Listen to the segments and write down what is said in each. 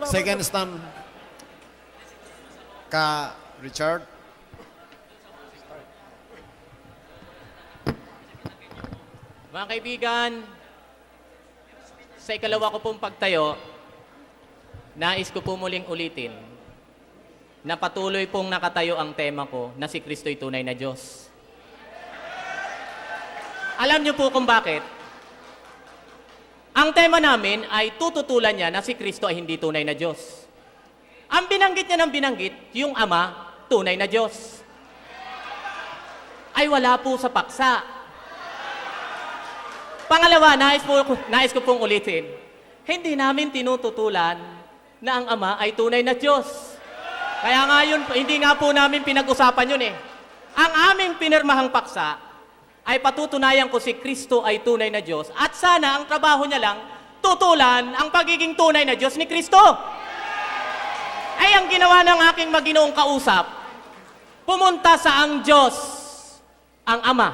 Second stand ka Richard. Mga kaibigan, sa ikalawa ko pong pagtayo, nais ko po muling ulitin na patuloy pong nakatayo ang tema ko na si Kristo'y tunay na Diyos. Alam niyo po kung bakit? Ang tema namin ay tututulan niya na si Kristo ay hindi tunay na Diyos. Ang binanggit niya ng binanggit, yung Ama, tunay na Diyos. Ay wala po sa paksa. Pangalawa, nais ko pong ulitin, hindi namin tinututulan na ang Ama ay tunay na Diyos. Kaya nga yun, hindi nga po namin pinag-usapan yun eh. Ang aming pinirmahang paksa ay patutunayan ko si Kristo ay tunay na Diyos at sana ang trabaho niya lang tutulan ang pagiging tunay na Diyos ni Kristo. Ay ang ginawa ng aking maginoong kausap, pumunta sa ang Diyos, ang Ama.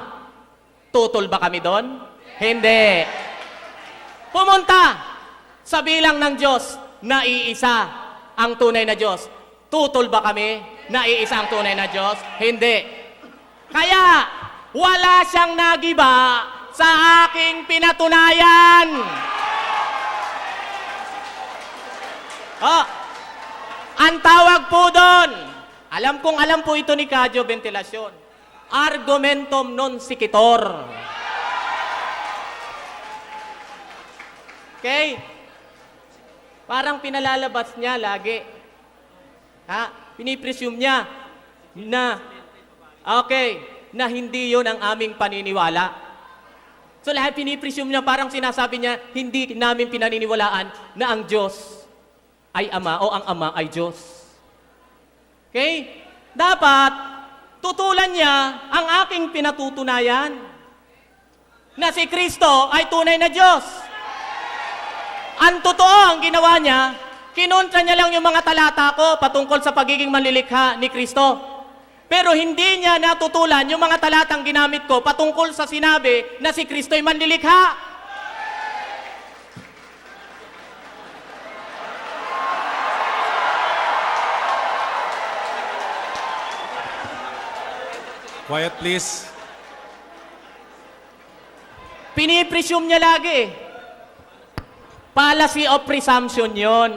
Tutol ba kami doon? Hindi. Pumunta sa bilang ng Diyos na iisa ang tunay na Diyos. Tutol ba kami na iisa ang tunay na Diyos? Hindi. Kaya, wala siyang nagiba sa aking pinatunayan. Oh, ang tawag po doon, alam po ito ni Kadyo Ventilasyon, argumentum non sequitur. Okay? Parang pinalalabas niya lagi. Pinipresume niya na, na hindi yon ang aming paniniwala. So lahat pinipresume niya, parang sinasabi niya, hindi namin pinaniniwalaan na ang Diyos ay Ama o ang Ama ay Diyos. Okay? Dapat, tutulan niya ang aking pinatutunayan na si Kristo ay tunay na Diyos. Ang totoo, ang ginawa niya, kinontra niya lang yung mga talata ko patungkol sa pagiging manlilikha ni Kristo. Pero hindi niya natutulan yung mga talatang ginamit ko patungkol sa sinabi na si Kristo ay manlilikha. Quiet please. Pinipresume niya lagi eh. Policy of presumption yon.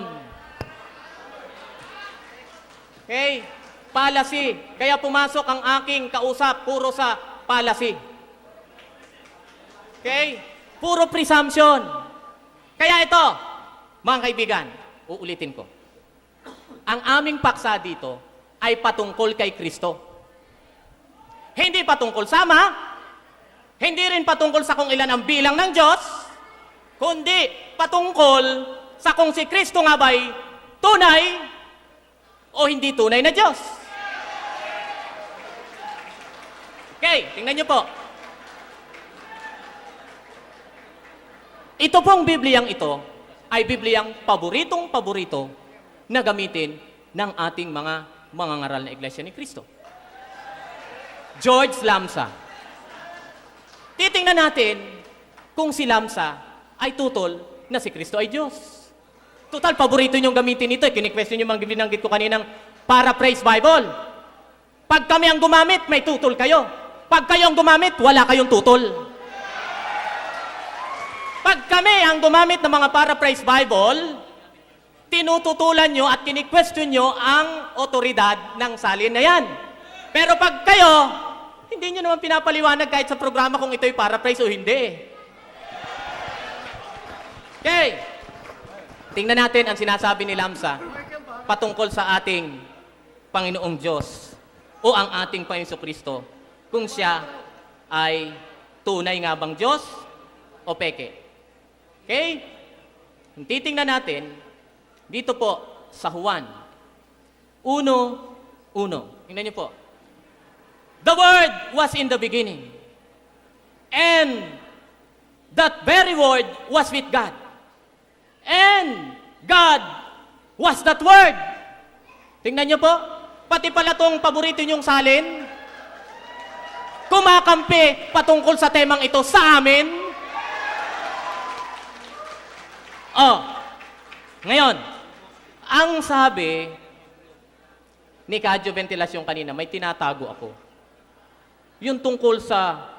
Okay? Policy. Kaya pumasok ang aking kausap, puro sa policy. Okay? Puro presumption. Kaya ito, mga kaibigan, uulitin ko. Ang aming paksa dito ay patungkol kay Kristo. Hindi patungkol sa Ama, hindi rin patungkol sa kung ilan ang bilang ng Diyos, kundi patungkol sa kung si Kristo nga ba'y tunay o hindi tunay na Diyos. Okay, tingnan niyo po. Ito pong Bibliyang ito ay Bibliyang paboritong-paborito na gamitin ng ating mga mangangaral na Iglesia ni Kristo. George Lamsa. Titingnan natin kung si Lamsa ay tutol na si Kristo ay Diyos. Total, paborito niyong gamitin ito. Kini-question yung mga binanggit ko kaninang paraphrase Bible. Pag kami ang gumamit, may tutol kayo. Pag kayo ang gumamit, wala kayong tutol. Pag kami ang gumamit ng mga paraphrase Bible, tinututulan nyo at kini-question nyo ang otoridad ng salin na yan. Pero pag kayo, hindi nyo naman pinapaliwanag kahit sa programa kung ito'y paraphrase o hindi. Okay. Tingnan natin ang sinasabi ni Lamsa patungkol sa ating Panginoong Diyos o ang ating Panginoong Kristo kung siya ay tunay nga bang Diyos o peke. Okay? Titingnan natin dito po sa Juan 1:1. Tingnan niyo po. The Word was in the beginning, and that very Word was with God. And God was that Word. Tingnan niyo po, pati pala tong paborito niyong salin, kumakampi patungkol sa temang ito sa amin. Ngayon, Ang sabi ni Kadyo Ventilasyon kanina, may tinatago ako. Yung tungkol sa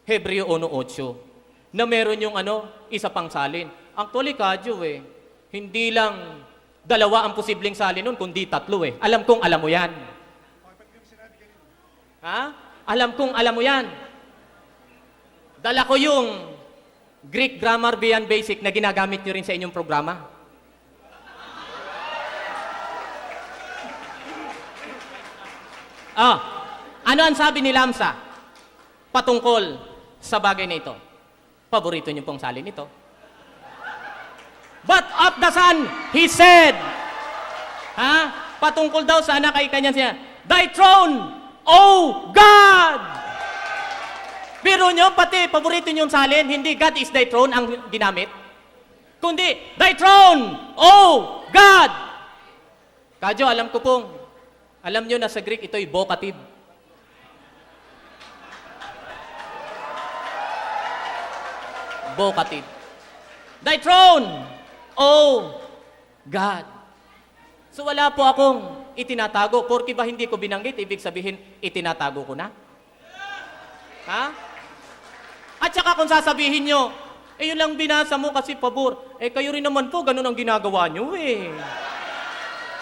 Hebreo 1:8 na meron yung isa pang salin. Actually, Kadyo hindi lang dalawa ang posibleng salin nun, kundi 3 Alam kong alam mo yan. Ha? Alam kong alam mo yan. Dala ko yung Greek Grammar Beyond Basic na ginagamit nyo rin sa inyong programa. Ano ang sabi ni Lamsa patungkol sa bagay na ito? Paborito niyo pong salin ito. But of the Son, He said, patungkol daw sa anak ay kanya siya, Thy throne, O God! Biro nyo, pati paborito nyo yung salin, hindi God is thy throne ang ginamit, kundi, Thy throne, O God! Kadyo, alam nyo na sa Greek, ito'y vocative. Vocative. Thy throne, O God. So wala po akong itinatago. Porke ba hindi ko binanggit, ibig sabihin, itinatago ko na? Ha? At saka kung sasabihin nyo, yun lang binasa mo kasi pabor. Kayo rin naman po, ganun ang ginagawa nyo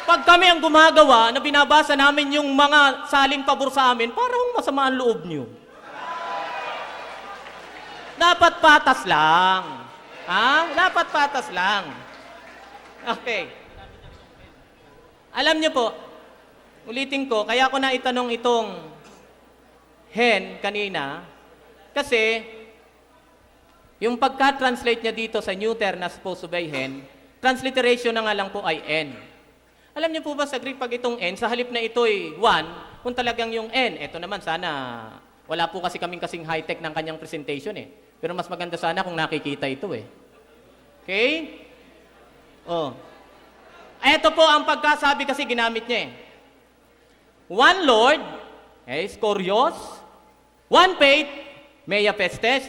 Pag kami ang gumagawa na binabasa namin yung mga saling pabor sa amin, parang masama ang loob nyo. Dapat patas lang. Dapat patas lang. Okay. Alam niyo po, ulitin ko, kaya ko na itanong itong hen kanina, kasi yung pagka-translate niya dito sa neuter na supposed to be hen, transliteration na nga lang po ay n. Alam niyo po ba sa Greek, pag itong n, sa halip na ito'y 1, kung talagang yung n, eto naman sana, wala po kasi kaming kasing high-tech ng kanyang presentation Pero mas maganda sana kung nakikita ito Okay? Ito po ang pagkasabi kasi ginamit niya One Lord, Skorios, one faith, Mea Pestes,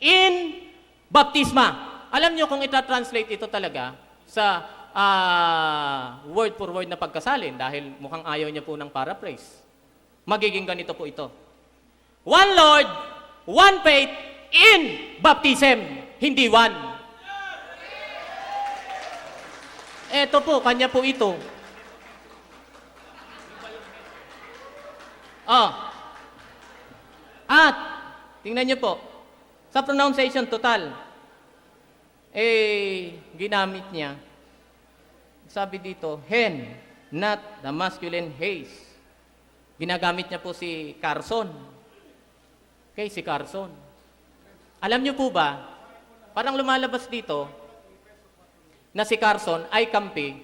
in baptisma. Alam niyo kung ita-translate ito talaga sa word for word na pagkasalin dahil mukhang ayaw niya po ng paraphrase. Magiging ganito po ito. One Lord, one faith, in baptism, hindi one. Ito po, kanya po ito. At, tingnan niyo po, sa pronunciation total, ginamit niya, sabi dito, hen, not the masculine haze. Ginagamit niya po si Carson. Okay, si Carson. Alam niyo po ba, parang lumalabas dito, na si Carson ay kampi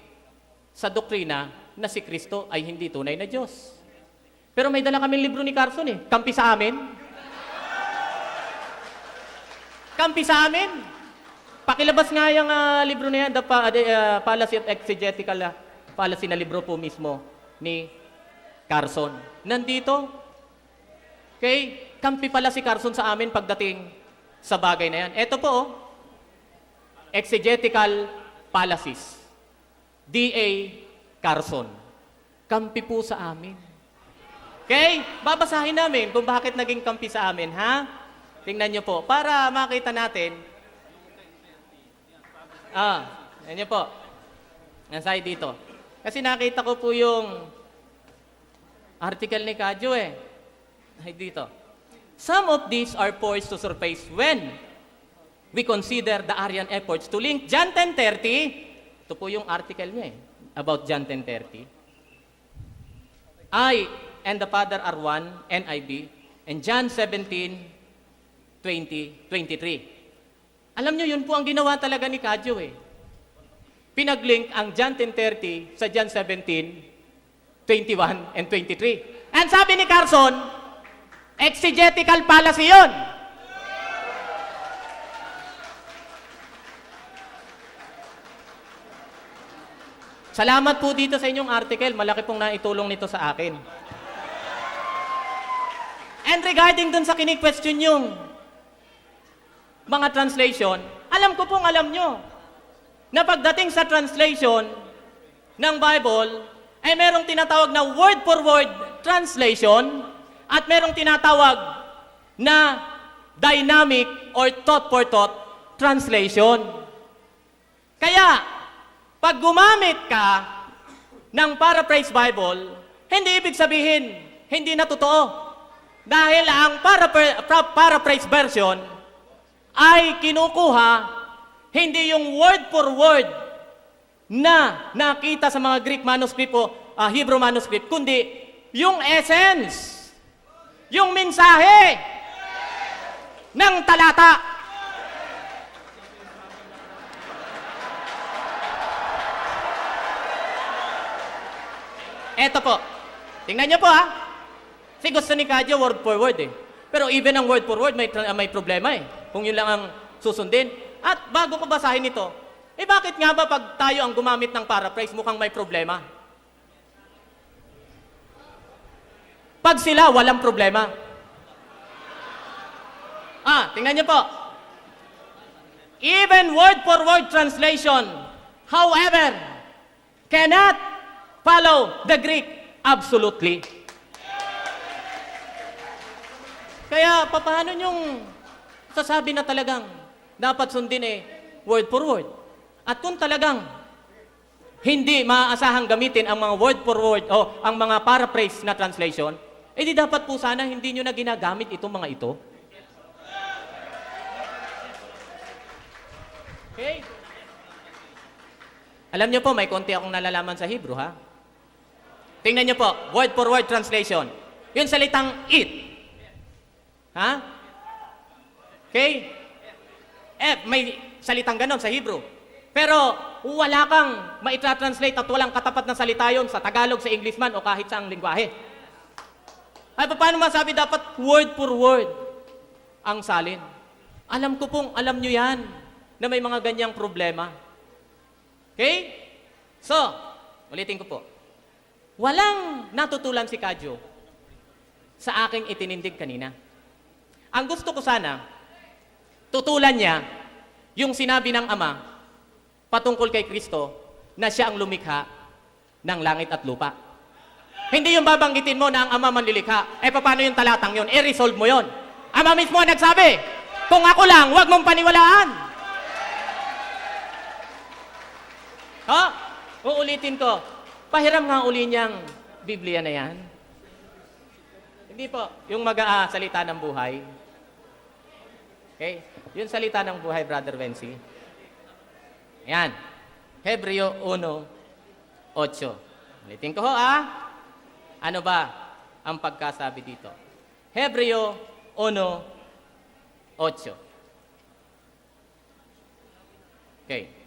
sa doktrina na si Kristo ay hindi tunay na Diyos. Pero may dala kaming libro ni Carson kampi sa amin. Kampi sa amin. Pakilabas nga yung libro na yan, The Fallacy of Exegetical Fallacy na libro po mismo ni Carson. Nandito, okay, kampi pala si Carson sa amin pagdating sa bagay na yan. Ito po, Exegetical Fallacies. D.A. Carson. Kampi po sa amin. Okay? Babasahin namin kung bakit naging kampi sa amin, ha? Tingnan nyo po. Para makita natin. Yan nyo po. Nasay dito. Kasi nakita ko po yung article ni Kadyo Ay dito. Some of these are poised to surface when we consider the Arian efforts to link John 10:30. Ito po yung article niya about John 10:30. I and the Father are one, NIV, and John 17:20-23. Alam nyo, yun po ang ginawa talaga ni Kadyo Pinaglink ang John 10:30 sa John 17:21 and 23. And sabi ni Carson, exegetical fallacy yun. Salamat po dito sa inyong article. Malaki pong naitulong nito sa akin. And regarding dun sa kini-question yung mga translation, alam ko pong alam nyo na pagdating sa translation, ng Bible ay merong tinatawag na word for word translation at merong tinatawag na dynamic or thought for thought translation. Kaya, pag gumamit ka ng paraphrase Bible, hindi ibig sabihin, hindi na totoo. Dahil ang paraphrase version ay kinukuha hindi yung word for word na nakita sa mga Greek manuscript o Hebrew manuscript, kundi yung essence, yung mensahe ng talata. Eto po, tingnan niyo po Kasi gusto ni Kadyo word for word Pero even ang word for word may problema kung yun lang ang susundin. At bago ko basahin ito, bakit nga ba pag tayo ang gumamit ng paraphrase mukhang may problema? Pag sila, walang problema. Tingnan niyo po. Even word for word translation, however, cannot follow the Greek absolutely. Kaya paano yung sasabi na talagang dapat sundin word for word? At kung talagang hindi maaasahang gamitin ang mga word for word o ang mga paraphrase na translation, di dapat po sana hindi nyo na ginagamit itong mga ito. Okay? Alam nyo po, may konti akong nalalaman sa Hebrew, Tingnan nyo po, word for word translation. Yung salitang it. Okay? May salitang ganon sa Hebrew. Pero wala kang maitra-translate at walang katapat na salita yon sa Tagalog, sa English man o kahit saang lingwahe. Ay, paano masabi dapat word for word ang salin? Alam ko pong, alam nyo yan, na may mga ganyang problema. Okay? So, ulitin ko po. Walang natutulan si Kadyo sa aking itinindig kanina. Ang gusto ko sana, tutulan niya yung sinabi ng Ama patungkol kay Kristo na siya ang lumikha ng langit at lupa. Hindi yung babanggitin mo na ang Ama manlilikha. Paano yung talatang yun? Resolve mo yun. Ama mismo ang nagsabi, kung ako lang, huwag mong paniwalaan. Uulitin ko. Pahiram nga uli niyang Biblia na yan. Hindi po. Yung salita ng buhay. Okay? Yung salita ng buhay, Brother Wency. Yan. Hebreo 1:8. Ulitin ko Ano ba ang pagkasabi dito? Hebreo 1:8. Okay.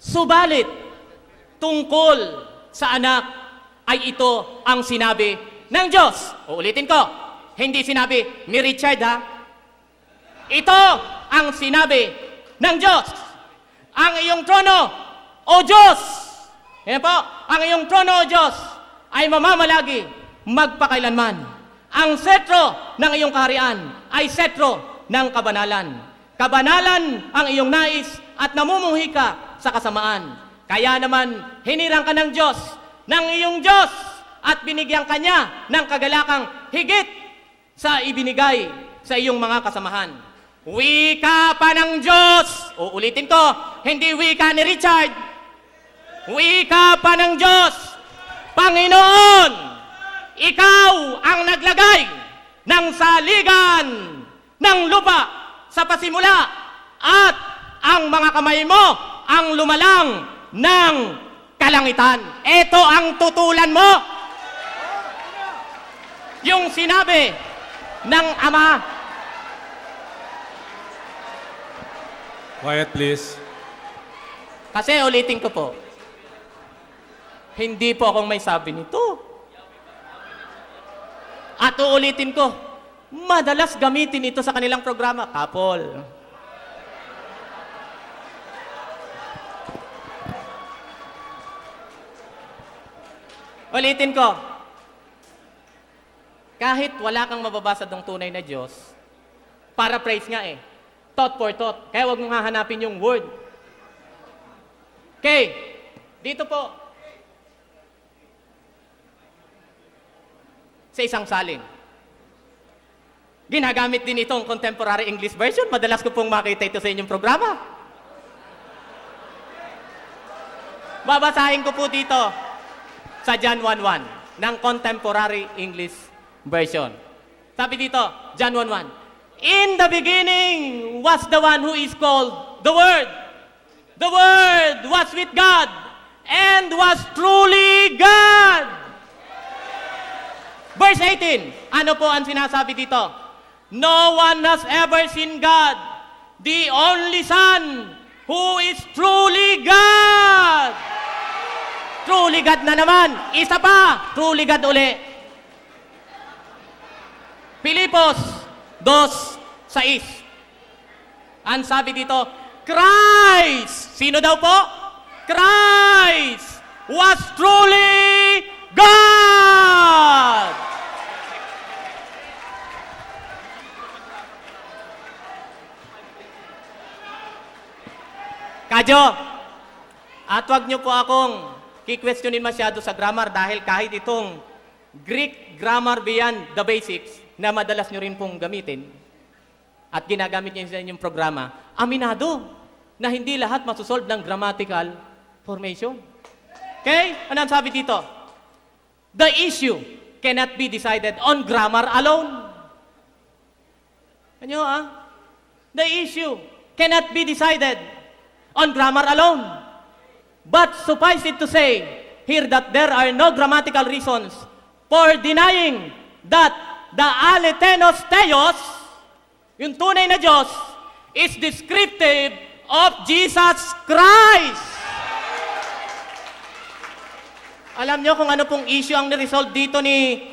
Subalit, tungkol sa anak ay ito ang sinabi ng Diyos. Uulitin ko, hindi sinabi ni Richard Ito ang sinabi ng Diyos. Ang iyong trono, O Diyos! Yan po, ang iyong trono, O Diyos, ay mamamalagi magpakailanman. Ang setro ng iyong kaharian ay setro ng kabanalan. Kabanalan ang iyong nais at namumuhi ka sa kasamaan. Kaya naman, hinirang ka ng Diyos, ng iyong Diyos, at binigyan ka niya ng kagalakang higit sa ibinigay sa iyong mga kasamahan. Wika pa ng Diyos. Uulitin ko, hindi wika ni Richard. Wika pa ng Diyos. Panginoon, ikaw ang naglagay ng saligan ng lupa sa pasimula at ang mga kamay mo ang lumalang ng kalangitan. Ito ang tutulan mo. Yung sinabi ng Ama. Quiet, please. Kasi ulitin ko po, hindi po akong may sabi nito. At uulitin ko, madalas gamitin ito sa kanilang programa. Kapol. Ulitin ko, kahit wala kang mababasa ng tunay na Diyos, paraphrase nga thought for thought. Kaya huwag mong hahanapin yung word. Okay, dito po. Sa isang salin. Ginagamit din itong contemporary English version. Madalas ko pong makita ito sa inyong programa. Babasahin ko po dito sa John 1:1 ng contemporary English version. Sabi dito, John 1:1. In the beginning was the one who is called the Word. The Word was with God and was truly God. Verse 18, ano po ang sinasabi dito? No one has ever seen God, the only Son, who is truly God. Truly God na naman. Isa pa, truly God uli. Filipos 2:6. Ang sabi dito, Christ, sino daw po? Christ was truly God! Kadyo, at wag niyo po akong kikwestiyonin masyado sa grammar dahil kahit itong Greek grammar beyond the basics na madalas niyo rin pong gamitin at ginagamit niyo sa inyong programa, aminado na hindi lahat masusolve ng grammatical formation. Okay? Ano ang sabi dito? The issue cannot be decided on grammar alone. Ano The issue cannot be decided on grammar alone. But suffice it to say here that there are no grammatical reasons for denying that the alethenos theos, yung tunay na Diyos, is descriptive of Jesus Christ. Alam niyo kung ano pong issue ang niresolve dito ni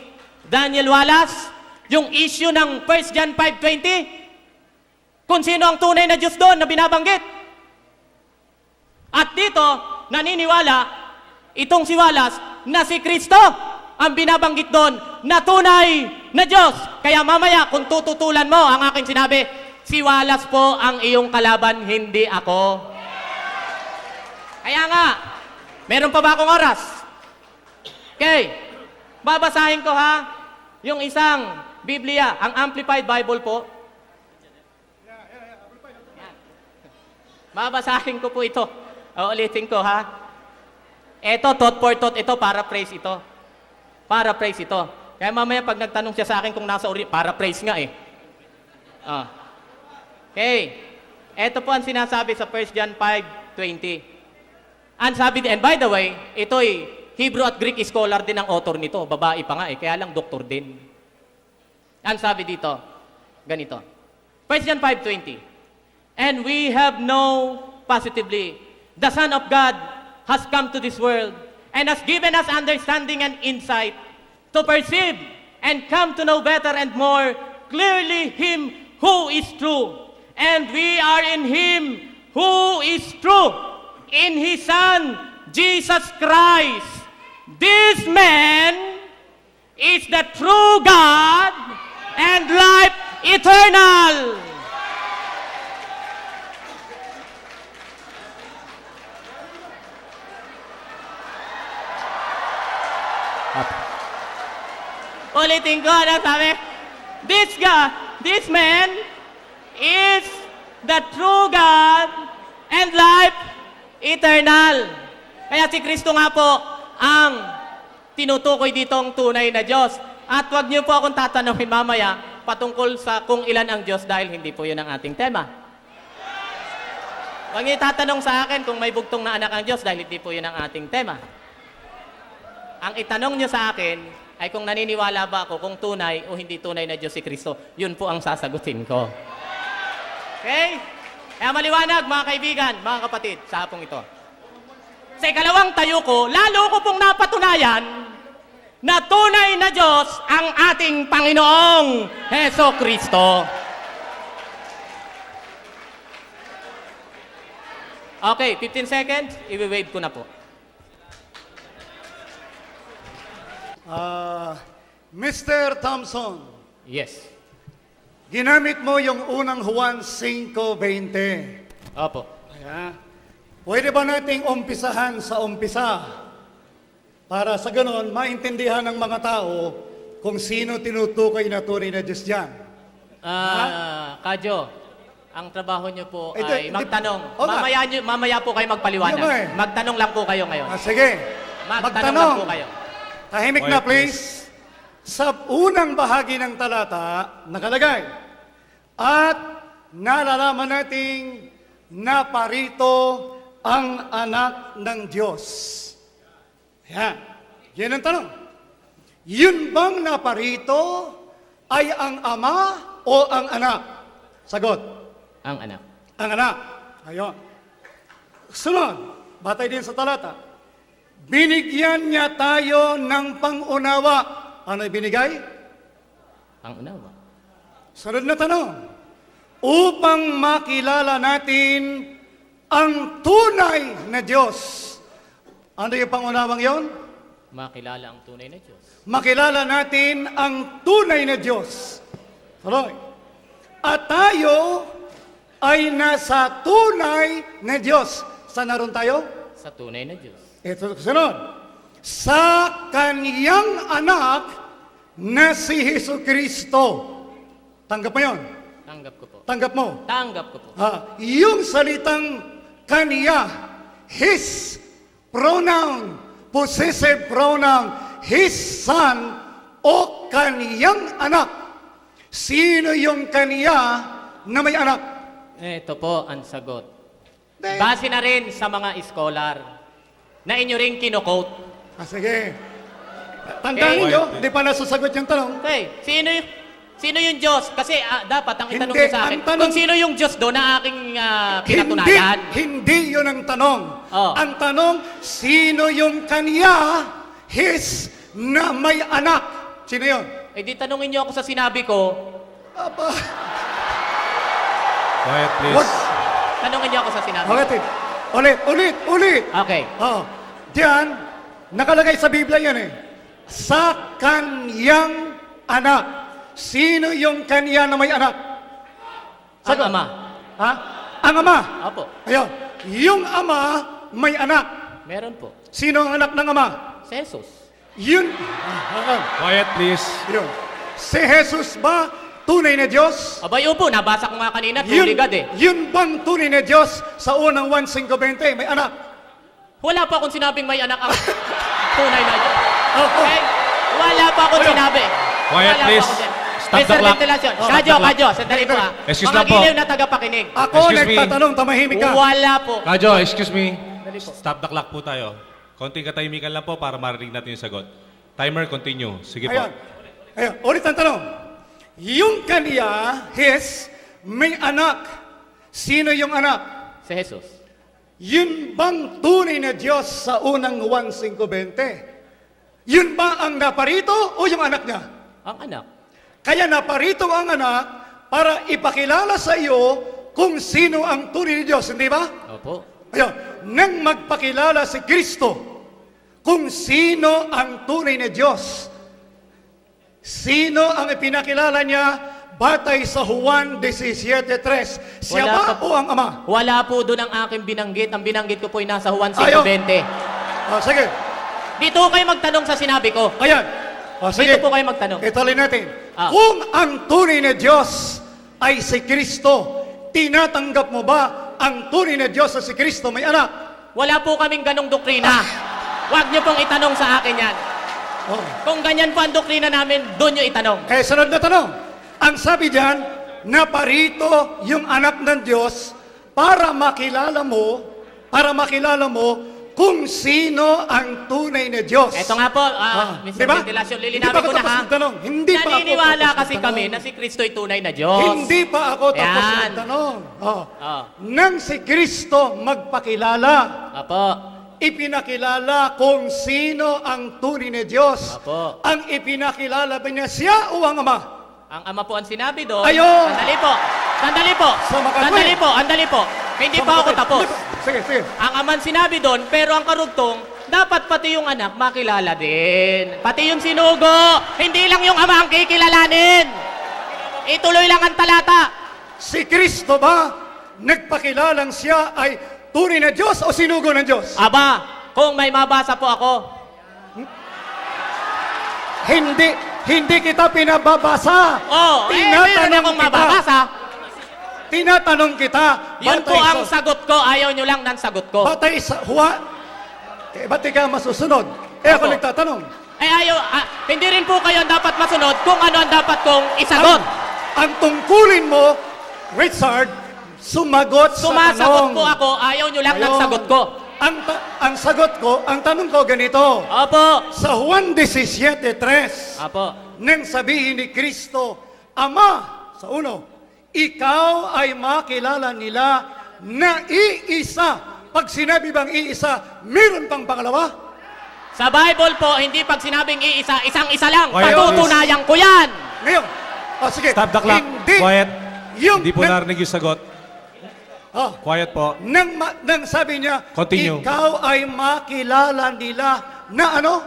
Daniel Wallace? Yung issue ng 1 John 5:20? Kung sino ang tunay na Diyos doon na binabanggit. At dito, naniniwala itong si Wallace na si Kristo ang binabanggit doon na tunay na Diyos. Kaya mamaya, kung tututulan mo ang aking sinabi, si Wallace po ang iyong kalaban, hindi ako. Kaya nga, meron pa ba akong oras? Okay, babasahin ko yung isang Biblia, ang Amplified Bible po. Babasahin ko po ito. Ulitin ko Ito, thought for thought ito, paraphrase ito. Paraphrase ito. Kaya mamaya pag nagtanong siya sa akin kung nasa paraphrase nga Okay. Ito po ang sinasabi sa 1 John 5:20. Ang sabi, and by the way, ito'y Hebrew at Greek scholar din ang author nito. Babae pa nga kaya lang doktor din. Ang sabi dito, ganito. 1 John 5:20. And we have known positively, the Son of God has come to this world and has given us understanding and insight to perceive and come to know better and more clearly Him who is true. And we are in Him who is true, in His Son, Jesus Christ. This man is the true God and life eternal. Ulitin ko, sabi? This man is the true God and life eternal. Kaya si Kristo nga po ang tinutukoy ditong tunay na Diyos. At wag niyo po akong tatanungin mamaya patungkol sa kung ilan ang Diyos dahil hindi po yun ang ating tema. Wag niyo tatanong sa akin kung may bugtong na anak ang Diyos dahil hindi po yun ang ating tema. Ang itanong niyo sa akin ay kung naniniwala ba ako kung tunay o hindi tunay na Diyos si Kristo. Yun po ang sasagutin ko. Okay? Kaya maliwanag mga kaibigan, mga kapatid, sa hapong ito. Sa ikalawang tayo ko, lalo ko pong napatunayan na tunay na Diyos ang ating Panginoong Heso Kristo. Okay, 15 seconds, i-wave ko na po. Mr. Thompson, Yes. ginamit mo yung unang Juan 5:20. Opo. Ayan. Pwede ba nating umpisahan sa umpisa? Para sa ganon, maintindihan ng mga tao kung sino tinutukoy na tunay na Diyos dyan. Kadyo, ang trabaho nyo po Eh, ay di- magtanong. Oo nga. Mamaya po kayo magpaliwanag. Yun nga eh. Magtanong lang po kayo ngayon. Sige, Magtanong lang po kayo. Tahimik na Quiet, please. Sa unang bahagi ng talata, nakalagay, at nalalaman nating naparito ang anak ng Diyos. Yan. Yan ang tanong. Yun bang naparito ay ang ama o ang anak? Sagot. Ang anak. Ang anak. Ayun. Sunod, batay din sa talata. Binigyan niya tayo ng pangunawa. Ano ibinigay? Ang unawa. Sunod na tanong. Upang makilala natin ang tunay na Diyos. Ano yung pangunawang yon? Makilala ang tunay na Diyos. Makilala natin ang tunay na Diyos. Tuloy. At tayo ay nasa tunay na Diyos. Saan naroon tayo? Sa tunay na Diyos. Ito sunod. Sa kaniyang anak na si Jesucristo. Tanggap mo yun? Tanggap ko po. Tanggap mo. Tanggap ko po. Yung salitang kaniya, his pronoun, possessive pronoun, his son o kaniyang anak. Sino yung kaniya na may anak? Ito po ang sagot. Hindi. Base na rin sa mga scholar na inyo rin kino-quote. Sige. Tandaan Okay. niyo, hindi pa nasasagot yung tanong. Okay, sino yung Diyos? Kasi dapat ang itanong Hindi, niyo sa akin, ang tanong- kung sino yung Diyos doon na aking pinatunayan. Hindi yun ang tanong. Oh. Ang tanong, sino yung kaniya, his na may anak? Sino yun? Eh di tanungin niyo ako sa sinabi ko, Aba, Quiet, please. wag. tanungin niyo ako sa sinabi ko. Ulit. Okay. Oh, diyan, nakalagay sa Biblia yan eh. Sa kaniyang anak. Sino yung kaniya na may anak? Ang ama. Ha? Ang ama. Opo. Ayun. Yung ama may anak. Meron po. Sino ang anak ng ama? Si Jesus. Yun. Quiet, please. Yun. Si Jesus ba tunay na Diyos? Abay, upo, nabasa ko nga kanina, truly God eh. Yun bang tunay na Diyos sa unang 1:5:20? May anak. Wala pa akong sinabing may anak ang tunay na Diyos. Oh, Okay? Wala pa akong sinabi. Quiet, Wala pa please. akong sinabi. Stop the clock. Ventilasyon. Stop Kadyo, the clock. Kadyo, sandali po ha. Excuse Mga lang po. giliw na tagapakinig. Ako Excuse me. nagtatanong, tamahimik ka. Wala po. Kadyo, excuse me. Stop the clock po tayo. Konting katahimikan lang po para marinig natin yung sagot. Timer, continue. Sige po. Ayun. Ulit ang tanong. Yung kaniya, his, may anak. Sino yung anak? Si Jesus. Yun bang tunay na Diyos sa unang 1:5:20? Yun ba ang naparito o yung anak niya? Ang anak. Kaya naparito ang anak para ipakilala sa iyo kung sino ang tunay ni Diyos, hindi ba? Opo. Ayun, nang magpakilala si Kristo kung sino ang tunay na Diyos. Sino ang ipinakilala niya batay sa Juan 17:3? Siya Wala ba pa- o ang ama? Wala po doon ang aking binanggit. Ang binanggit ko po ay nasa Juan Ayaw. 5:20. Sige. Dito kayo magtanong sa sinabi ko. Ayan. Sige. Dito po kayo magtanong. Italin natin. Ah. Kung ang tunay na Diyos ay si Kristo, tinatanggap mo ba ang tunay na Diyos sa si Kristo may anak? Wala po kaming ganong doktrina. Huwag niyo pong itanong sa akin yan. Oh. Kung ganyan po ang doktrina namin, doon niyo itanong. Kaya sunod na tanong. Ang sabi diyan, naparito yung anak ng Diyos para makilala mo kung sino ang tunay na Diyos. Eto nga po, Mr. Diba? Ventilasyon, Hindi lilinawin pa ako ko na tapos ha. magtanong. Hindi pa ako Naniniwala tapos kasi magtanong. kami na si Kristo ay tunay na Diyos. Hindi pa ako tapos Yan. magtanong. Oh. Nang si Kristo magpakilala, Apo. ipinakilala kung sino ang tunay na Diyos. Apo. Ang ipinakilala ba niya siya o ang Ama? Ang ama po ang sinabi doon. Ayun! Sandali po. So, makatwid. Andali po. Hindi pa ako tapos. Sige. Ang aman sinabi doon, pero ang karugtong, dapat pati yung anak makilala din. Pati yung sinugo. Hindi lang yung ama ang kikilalanin. Ituloy lang ang talata. Si Kristo ba, nagpakilalang siya ay tunay na Diyos o sinugo ng Diyos? Aba, kung may mabasa po ako, Hindi kita pinababasa. meron akong mababasa. Tinatanong kita. Yun po ang sagot ko. Ayaw nyo lang ng sagot ko. Batay sa Juan. Ba't ikaw masusunod? Ako Opo. nagtatanong. Hindi rin po kayo dapat masunod kung ano ang dapat kong isagot. Ang tungkulin mo, Richard, sumagot sa Sumasagot tanong. po ako, ayaw nyo lang ng Ayun. sagot ko. Ang sagot ko, ang tanong ko ganito. Opo. Sa Juan 17:3, Opo. nang sabihin ni Kristo, Ama, sa uno, ikaw ay makilala nila na iisa. Pag sinabi bang iisa, meron pang pangalawa? Sa Bible po, hindi pag sinabing iisa, isang-isa lang. Quiet, Patutunayan ko yan. Ngayon, sige. Stop the clock. Hindi. Quiet. Yung, Hindi po narinig yung sagot. Quiet po. nang sabi niya, Continue. ikaw ay makilala nila na ano?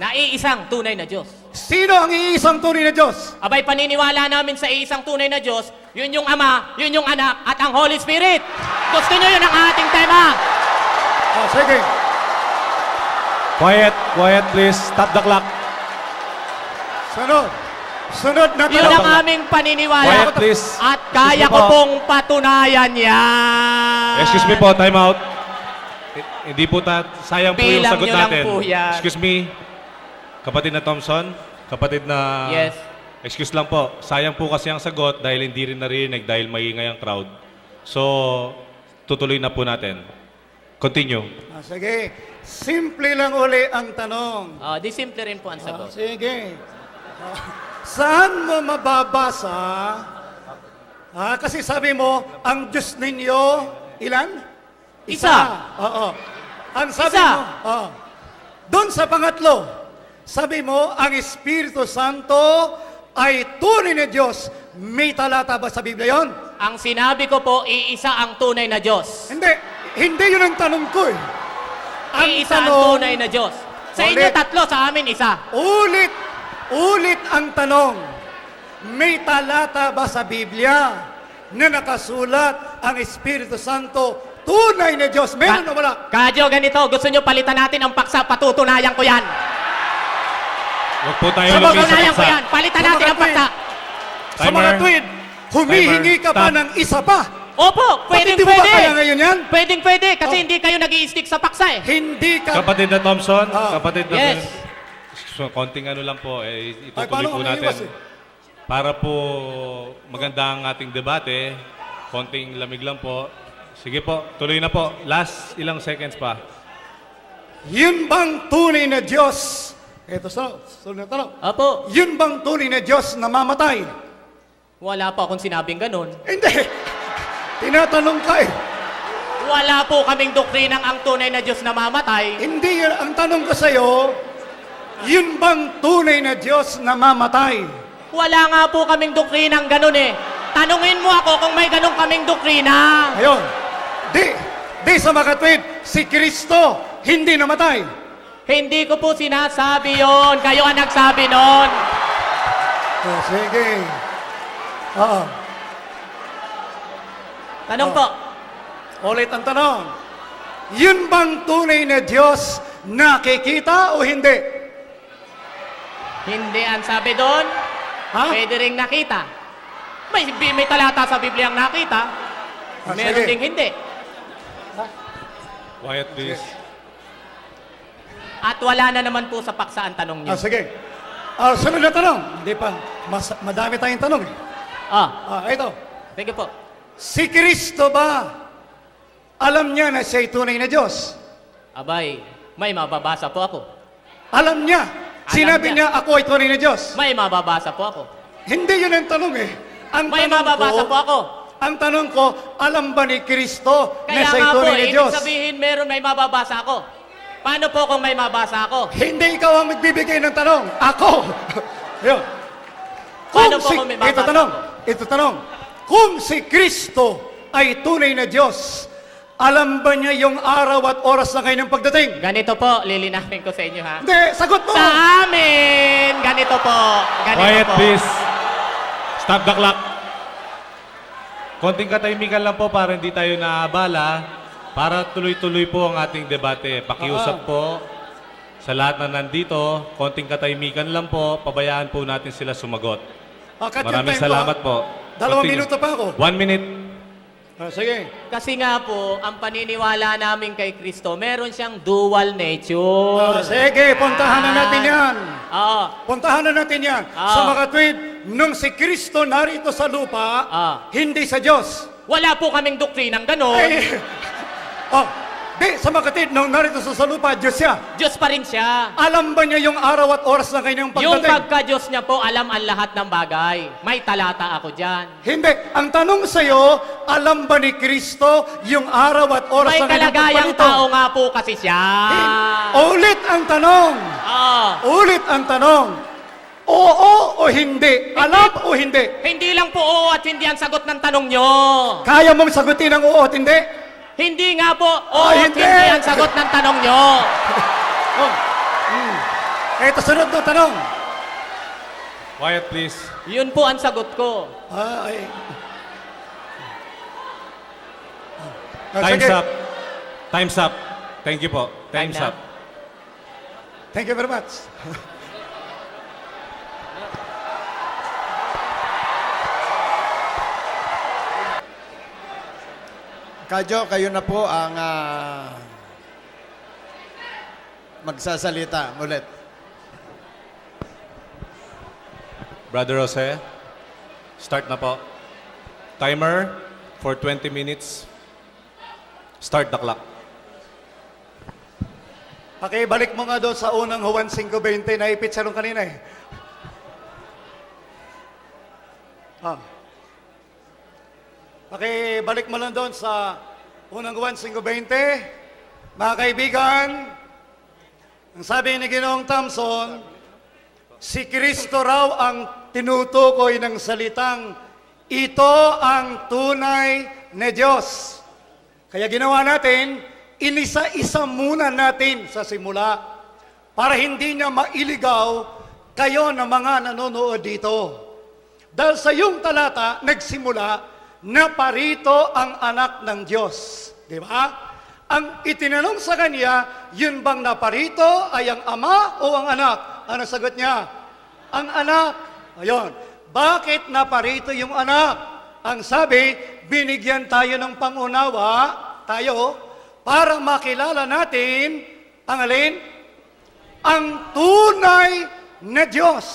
Na iisang tunay na Diyos. Sino ang iisang tunay na Diyos? Abay, paniniwala namin sa iisang tunay na Diyos, yun yung Ama, yun yung Anak, at ang Holy Spirit. Gusto nyo yun ang ating tema. Sige. Quiet please. Stop the clock. Sunod na Yun tanong. ang aming paniniwala. Quiet please. At kaya Excuse me ko po. pong patunayan yan. Excuse me po, time out. Hindi po sayang po yung Bilang sagot nyo lang natin. po yan. Excuse me, kapatid na Thompson, kapatid na... Yes. Excuse lang po, sayang po kasi ang sagot dahil hindi rin narinig dahil maingay ang crowd. So, tutuloy na po natin. Continue. Sige. Simple lang uli ang tanong. Di simple rin po ang sagot. Sige. Saan mo mababasa? Kasi sabi mo, ang Diyos ninyo, ilan? Isa. Oo. Ang sabi Isa. mo, doon sa pangatlo, sabi mo, ang Espiritu Santo ay tunay na Diyos. May talata ba sa Biblia yon? Ang sinabi ko po, iisa ang tunay na Diyos. Hindi yun ang tanong ko eh. Ang Iisa ang tanong, tunay na Diyos. Sa Ulit. inyo tatlo, sa amin isa. Ulit ang tanong. May talata ba sa Biblia na nakasulat ang Espiritu Santo, tunay na Diyos? Meron o wala? Kadyo, ganito. Gusto nyo palitan natin ang paksa? Patutunayan ko yan. Huwag po tayo Sa Patutunayan ko lumisa. yan. Palitan Sa natin mga ang paksa. Sa mga Timer. tweet, humihingi ka pa Stop. ng isa pa. Opo, Pati di mo ba pwede. kaya ngayon yan? Pwede. Kasi hindi kayo nag-i-stick sa paksa eh. Hindi ka... Kapatid na Thompson, kapatid na... Yes. So, konting ano lang po, itutuloy paano po kami iwas natin. Para po maganda ang ating debate, konting lamig lang po. Sige po, tuloy na po. Last ilang seconds pa. Yun bang tunay na Diyos? Ito sunod na tanong. Opo. Yun bang tunay na Diyos na mamatay? Wala pa akong sinabing ganun. Hindi. Tinatanong ka eh. Wala po kaming doktrinang ang tunay na Diyos na mamatay. Hindi yun. Ang tanong ko sa'yo, yun bang tunay na Diyos na mamatay? Wala nga po kaming doktrinang ganun eh. Tanungin mo ako kung may ganun kaming doktrina. Ayun. Di sa makatwid, si Kristo hindi namatay. Hindi ko po sinasabi yon. Kayo ang nagsabi nun. Sige. Oo. Tanong po. Ulit ang tanong. Yun bang tunay na Diyos nakikita o hindi? Hindi ang sabi doon. Pwede ring nakita. May talata sa Biblia ang nakita. Meron sige. ding hindi. Quiet please. At wala na naman po sa paksa ang tanong niyo. Sige. Sunod na tanong. Hindi pa. Madami tayong tanong. Ito. Sige po. Si Kristo ba, alam niya na siya'y tunay na Diyos? Abay, may mababasa po ako. Alam niya. Sinabi niya. niya, ako ay tunay na Diyos. May mababasa po ako. Hindi yun ang tanong eh. Ang May tanong mababasa po ako. Ang tanong ko, alam ba ni Kristo na Kaya siya'y nga po, tunay na ibig Diyos? sabihin may mababasa ako. Paano po kung may mabasa ako? Hindi ikaw ang magbibigay ng tanong. Ako. Yun. Paano po kung may mabasa Ito tanong. Kung si Kristo ay tunay na Diyos, alam ba niya yung araw at oras na ngayon ng pagdating? Ganito po, lilinawin ko sa inyo ha. Hindi, sagot mo. Sa amin! Ganito po. Ganito Quiet po. please. Stop the clock. konting katahimikan lang po para hindi tayo naabala, para tuloy-tuloy po ang ating debate. Pakiusap po sa lahat na nandito, konting katahimikan lang po, pabayaan po natin sila sumagot. Cut yung Maraming time ko, salamat po. 2 minuto pa ako. 1 minute. Sige. Kasi nga po, ang paniniwala namin kay Kristo, meron siyang dual nature. Sige, puntahan na natin yan. Oo. Puntahan na natin yan. Sa mga tweet, nung si Kristo narito sa lupa, hindi sa Diyos. Wala po kaming doktrinang ganon. Ay, sa mga tweet, nung narito sa lupa, Diyos siya. Diyos pa rin siya. Alam ba niya yung araw at oras ng kanyang Yung pagdating? pagka-Diyos niya po, alam ang lahat ng bagay. May talata ako dyan. Hindi. Ang tanong sa'yo, alam ba ni Kristo yung araw at oras May ng kanyang kalagayang pagdating? tao nga po kasi siya. Ulit ang tanong. Ulit ang tanong. Oo o hindi? Alam o hindi? Hindi lang po oo at hindi ang sagot ng tanong nyo. Kaya mong sagutin ang oo at hindi? Hindi nga po oo at hindi. hindi ang sagot ng tanong nyo. Ito sunod na tanong. Quiet please. Yun po ang sagot ko. Time's Sige. up. Time's up. Thank you po. Time's Time na. up. Thank you very much. Kadyo, kayo na po ang magsasalita ulit. Brother Jose, start na po. Timer for 20 minutes. Start the clock. Pakibalik mo nga doon sa unang Juan 5:20 na ipit siya nung kanina eh. Pakibalik mo lang doon sa unang Juan 5:20. Mga kaibigan, ang sabi ni Ginoong Thompson, si Kristo raw ang tinutukoy ng salitang, ito ang tunay na Diyos. Kaya ginawa natin, inisa-isa muna natin sa simula para hindi niya mailigaw kayo na mga nanonood dito. Dahil sa iyong talata, nagsimula na parito ang anak ng Diyos. Di ba? Ang itinanong sa kanya, yun bang naparito ay ang ama o ang anak? Ano sagot niya? Ang anak. Ayun. Bakit naparito yung anak? Ang sabi, binigyan tayo ng pangunawa, para makilala natin, ang alin? Ang tunay na Diyos.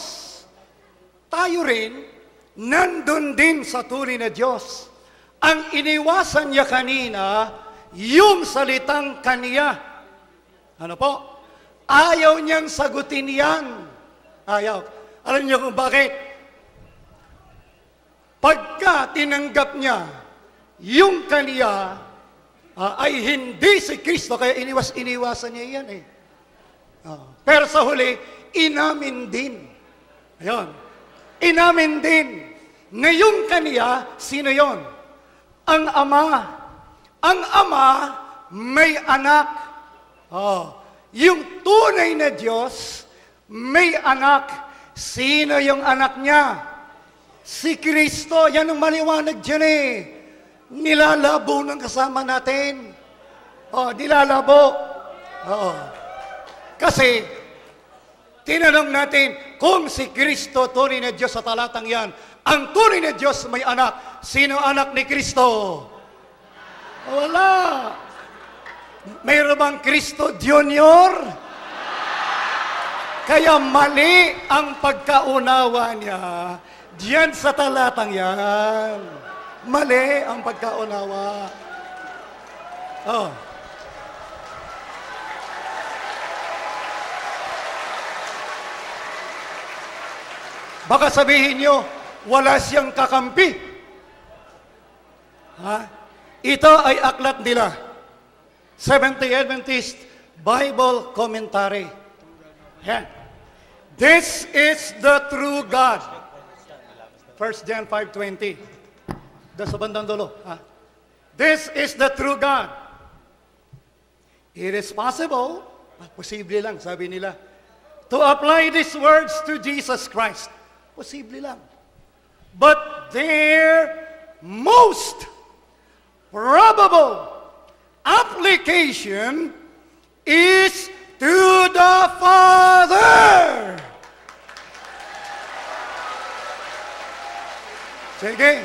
Tayo rin, nandun din sa tunay na Diyos. Ang iniwasan niya kanina, yung salitang kaniya. Ano po? Ayaw niyang sagutin yan. Ayaw. Alam niyo kung bakit? Pagka tinanggap niya, yung kaniya ay hindi si Kristo, kaya iniwasan niya yan eh. Pero sa huli, inamin din. Ayun. Inamin din na yung kaniya, sino yon? Ang ama. Ang ama may anak. Yung tunay na Diyos may anak. Sino yung anak niya? Si Kristo. Yan ang maliwanag dyan eh. Nilalabo ng kasama natin. Nilalabo. Kasi, tinanong natin, kung si Kristo, tunay na Diyos sa talatang yan, ang tunay na Diyos may anak. Sino anak ni Kristo? Wala. Mayroon bang Kristo Junior? Kaya mali ang pagkaunawa niya diyan sa talatang yan. Mali ang pagkaunawa. Baka sabihin nyo, wala siyang kakampi. Ito ay aklat nila. Seventh-day Adventist Bible Commentary. Yan. This is the true God. 1 John 5:20. Doon sa bandang dulo. This is the true God. It is possible, posible lang, sabi nila, to apply these words to Jesus Christ. Posible lang. But there most probable application is to the Father. Sige.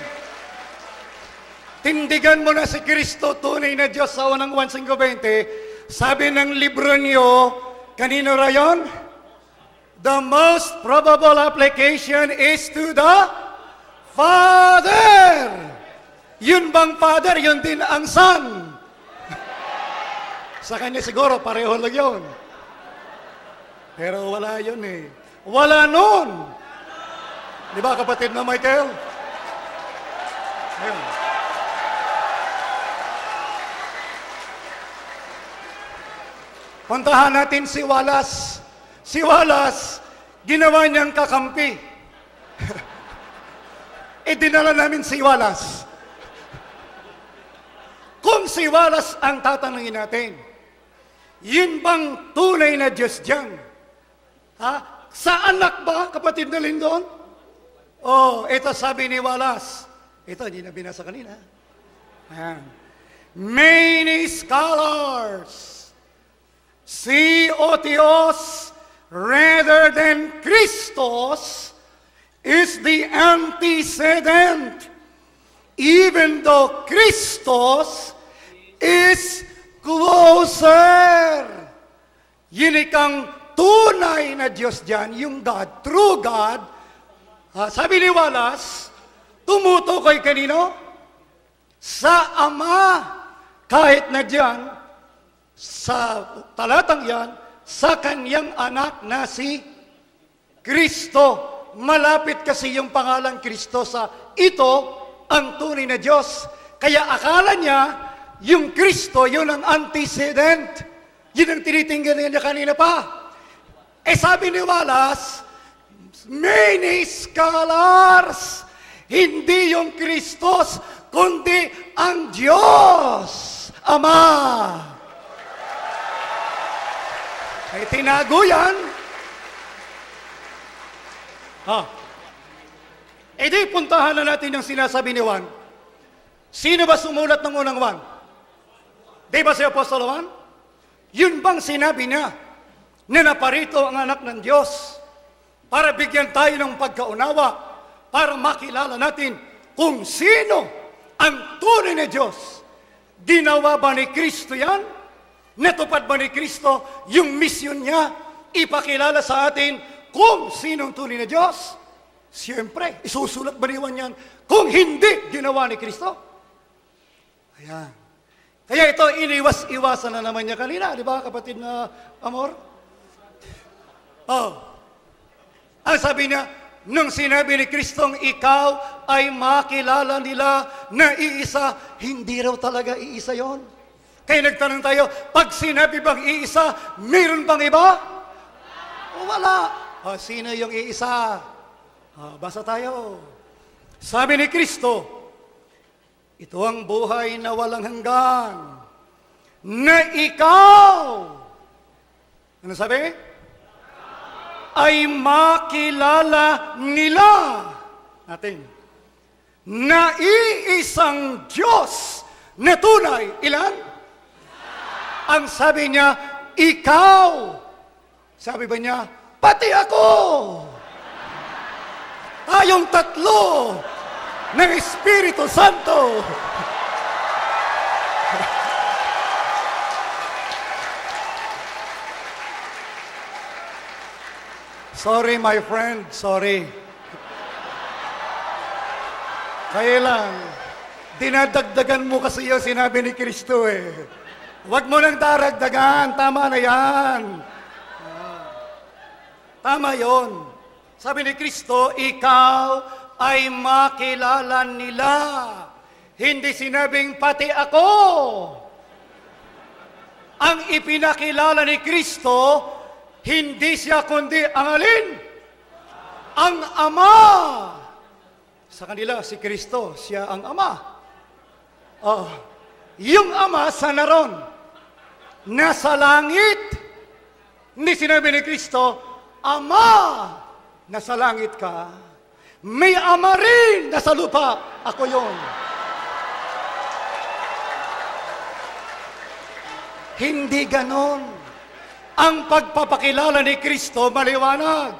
Tindigan mo na si Kristo, tunay na Diyos sa unang 1:20. Sabi ng libro niyo, kanino rayon? The most probable application is to the Father. Yun bang Father? Yun din ang Son. Sa kanya siguro, pareho lang yun. Pero wala yun eh. Wala nun. Di ba kapatid na Michael? Ayun. Puntahan natin si Wallace. Si Wallace, ginawa niyang kakampi. Dinala namin si Wallace. Kung si Wallace ang tatanungin natin, yun bang tunay na Diyos diyan? Ha? Sa anak ba, kapatid na Lindon? Oh, ito sabi ni Wallace. Ito, hindi na binasa kanina. Ayan. Many scholars see Otios rather than Christos is the antecedent, even though Christos is closer. Yun ikang tunay na Diyos dyan, yung God, true God. Sabi ni Wallace, tumutukoy kanino? Sa Ama. Kahit na dyan, sa talatang yan, sa kanyang anak na si Kristo. Malapit kasi yung pangalan Kristo sa ito ang tunay na Diyos. Kaya akala niya, yung Kristo, yun ang antecedent. Yun ang tinitingnan niya kanina pa. Sabi ni Wallace, many scholars, hindi yung Kristos, kundi ang Diyos, Ama. Ay tinago yan. Di puntahan na natin yung sinasabi ni Juan. Sino ba sumulat ng unang Juan? Di ba si Apostol Juan? Yun bang sinabi niya na naparito ang anak ng Diyos para bigyan tayo ng pagkaunawa, para makilala natin kung sino ang tunay na Diyos? Ginawa ba ni Kristo yan? Natupad ba ni Kristo yung mission niya? Ipakilala sa atin kung sinong tunay na Diyos? Siyempre, isusulat ba ni Juan yan kung hindi ginawa ni Kristo? Ayan. Kaya ito, iniwas-iwasan na naman niya kanina. Di ba, kapatid na Amor? Ang sabi niya, nung sinabi ni Kristong ikaw ay makilala nila na iisa, hindi raw talaga iisa yon. Kaya nagtanong tayo, pag sinabi bang iisa, mayroon bang iba? Wala. Sino yung iisa? Basa tayo. Sabi ni Kristo, ito ang buhay na walang hanggan, na ikaw, ano sabi? Ay makilala nila natin na iisang Diyos na tunay. Ilan? Ang sabi niya, ikaw. Sabi ba niya, pati ako. Tayong tatlo ng Espiritu Santo. Sorry, my friend. Sorry. Kaya lang, dinadagdagan mo kasi yung sinabi ni Kristo eh. Huwag mo nang daragdagan. Tama na yan. Tama yon. Sabi ni Kristo, ikaw ay makilala nila. Hindi sinabing pati ako. Ang ipinakilala ni Kristo, hindi siya kundi ang alin? Ang Ama. Sa kanila, si Kristo, siya ang Ama. Yung Ama sa naron. Nasa langit. Hindi sinabi ni Kristo, Ama, nasa langit ka. May Ama rin nasa lupa. Ako yon. Hindi ganon. Ang pagpapakilala ni Kristo maliwanag.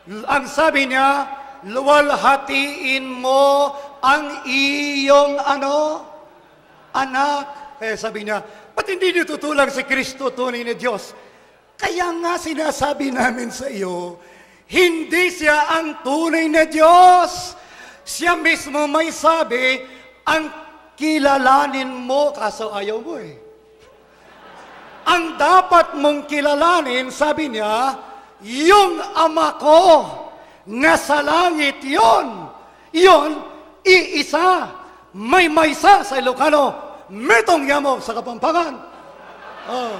Ang sabi niya, luwalhatiin mo ang iyong anak. Kaya sabi niya, ba't hindi niyo tutulang si Kristo, tunay na Diyos? Kaya nga sinasabi namin sa iyo, hindi siya ang tunay na Diyos. Siya mismo may sabi, ang kilalanin mo, kaso ayaw mo eh. Ang dapat mong kilalanin, sabi niya, yung Ama ko, nasa langit yon. Yon, iisa. May maysa sa Ilocano, metong yamo sa Kapampangan. Oh.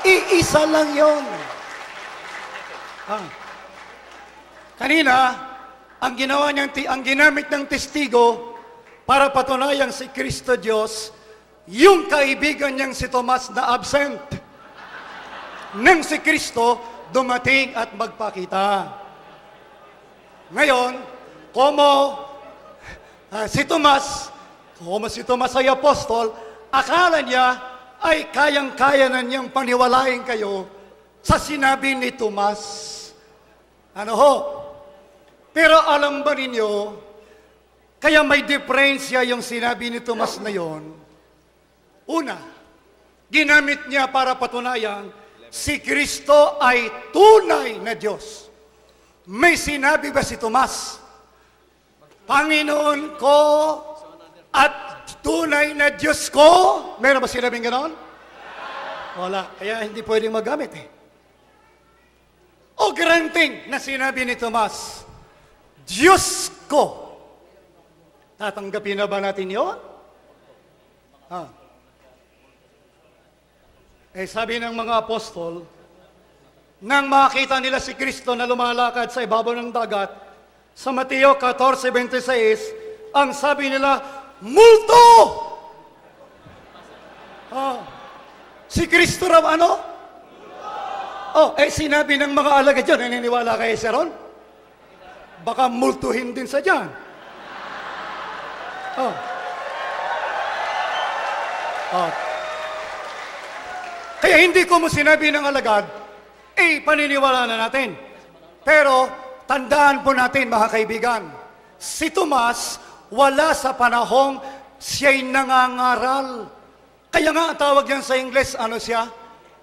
Iisa lang yon. Kanina, ang ginamit ng testigo para patunayang si Kristo Diyos, yung kaibigan niyang si Tomas na absent. Nang si Kristo dumating at magpakita. Ngayon, si Tomas ay apostol, akala niya ay kayang-kaya na niyang paniwalain kayo sa sinabi ni Tomas. Ano ho? Pero alam ba ninyo, kaya may diferensya yung sinabi ni Tomas na yon. Una, ginamit niya para patunayan, si Kristo ay tunay na Diyos. May sinabi ba si Tomas, Panginoon ko at tunay na Diyos ko? Meron ba sinabing ganon? Wala. Kaya hindi pwedeng magamit eh. O granting na sinabi ni Tomas, Diyos ko. Tatanggapin na ba natin yun? Sabi ng mga apostol, nang makita nila si Kristo na lumalakad sa ibabaw ng dagat, sa Mateo 14:26, ang sabi nila, multo! Si Kristo raw ano? Sinabi ng mga alagad dyan, naniniwala kayo siya ron? Baka multuhin din sa dyan. Kaya hindi ko mo sinabi ng alagad, paniniwala na natin. Pero, tandaan po natin mga kaibigan, si Tomas, wala sa panahong siya'y nangangaral. Kaya nga, ang tawag yan sa English, ano siya?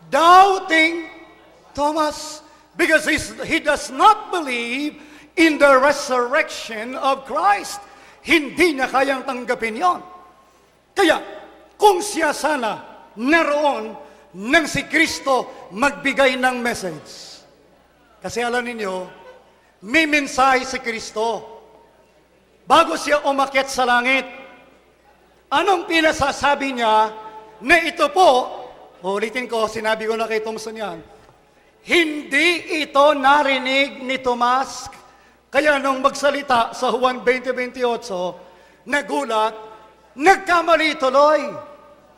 Doubting Thomas. Because he does not believe in the resurrection of Christ. Hindi niya kayang tanggapin yon. Kaya, kung siya sana naroon nang si Kristo magbigay ng message. Kasi alam ninyo, may mensahe si Kristo. Bago siya umakyat sa langit, anong pinasasabi niya na ito po, ulitin ko, sinabi ko na kay Thompson yan, hindi ito narinig ni Tomas. Kaya nung magsalita sa Juan 20:28, nagulat, nagkamali tuloy.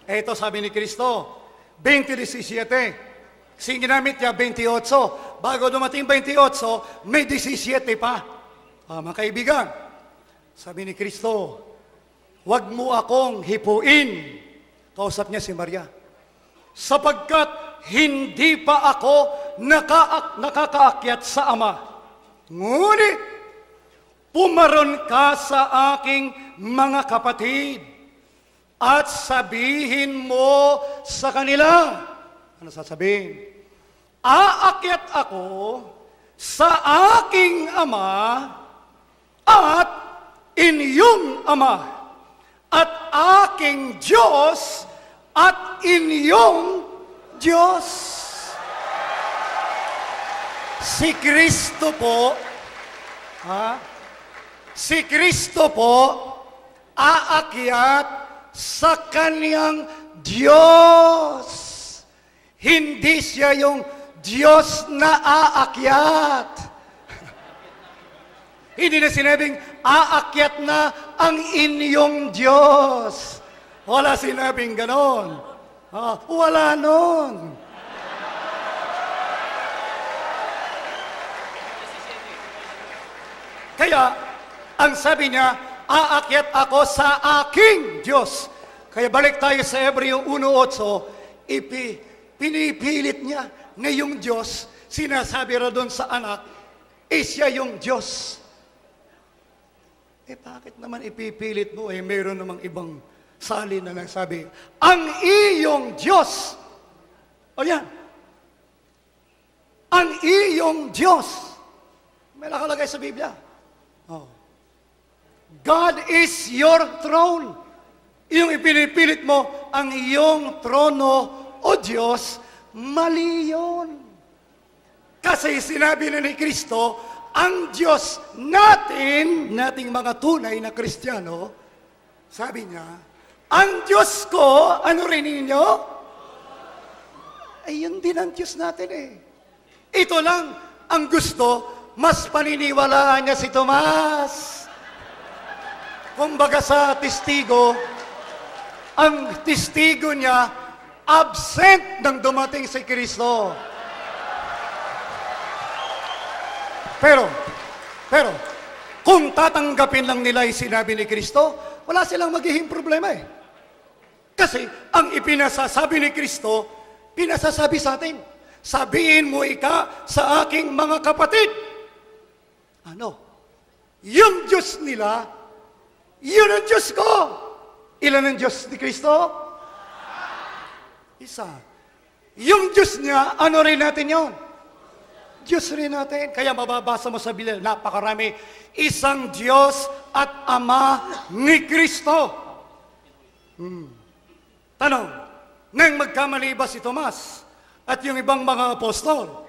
Ito sabi ni Kristo, 20:17. Kasi ginamit niya 28. Bago dumating 28, may 17 pa. Mga kaibigan, sabi ni Kristo, huwag mo akong hipuin. Kausap niya si Maria. Sapagkat hindi pa ako nakakaakyat sa Ama. Ngunit, pumaron ka sa aking mga kapatid at sabihin mo sa kanila. Ano sasabihin? Aakyat ako sa aking Ama at inyong Ama at aking Diyos at inyong Diyos. Si Kristo po, si Kristo po, aakyat sa kaniyang Diyos. Hindi siya yung Diyos na aakyat. Hindi na sinabing, aakyat na ang inyong Diyos. Wala sinabing ganon. Wala nun. Kaya, ang sabi niya, aakyat ako sa aking Diyos. Kaya balik tayo sa Hebreo 1:8, pinipilit niya na yung Diyos, sinasabi ra doon sa anak, siya yung Diyos. Bakit naman ipipilit mo? Mayroon namang ibang salin na nagsabi, ang iyong Diyos. O yan. Ang iyong Diyos. May nakalagay sa Biblia. Oh. God is your throne. Yung ipinipilit mo, ang iyong trono, o Diyos, mali yun. Kasi sinabi na ni Kristo, ang Diyos natin, nating mga tunay na Kristiyano, sabi niya, ang Diyos ko, ano rin ninyo? Yun din ang Diyos natin eh. Ito lang ang gusto, mas paniniwalaan niya si Tomas. Kumbaga sa testigo, ang testigo niya, absent nang dumating si Kristo. Pero, kung tatanggapin lang nila yung sinabi ni Kristo, wala silang magiging problema eh. Kasi, ang ipinasasabi ni Kristo, pinasasabi sa atin, sabihin mo ika sa aking mga kapatid. Ano? Yung Diyos nila, yun ang Diyos ko. Ilan ang Diyos ni Kristo? Isa. Yung Diyos niya, ano rin natin yun? Diyos rin natin. Kaya mababasa mo sa Biblia, napakarami. Isang Diyos at Ama ni Kristo. Tanong, nang magkamali ba si Tomas at yung ibang mga apostol?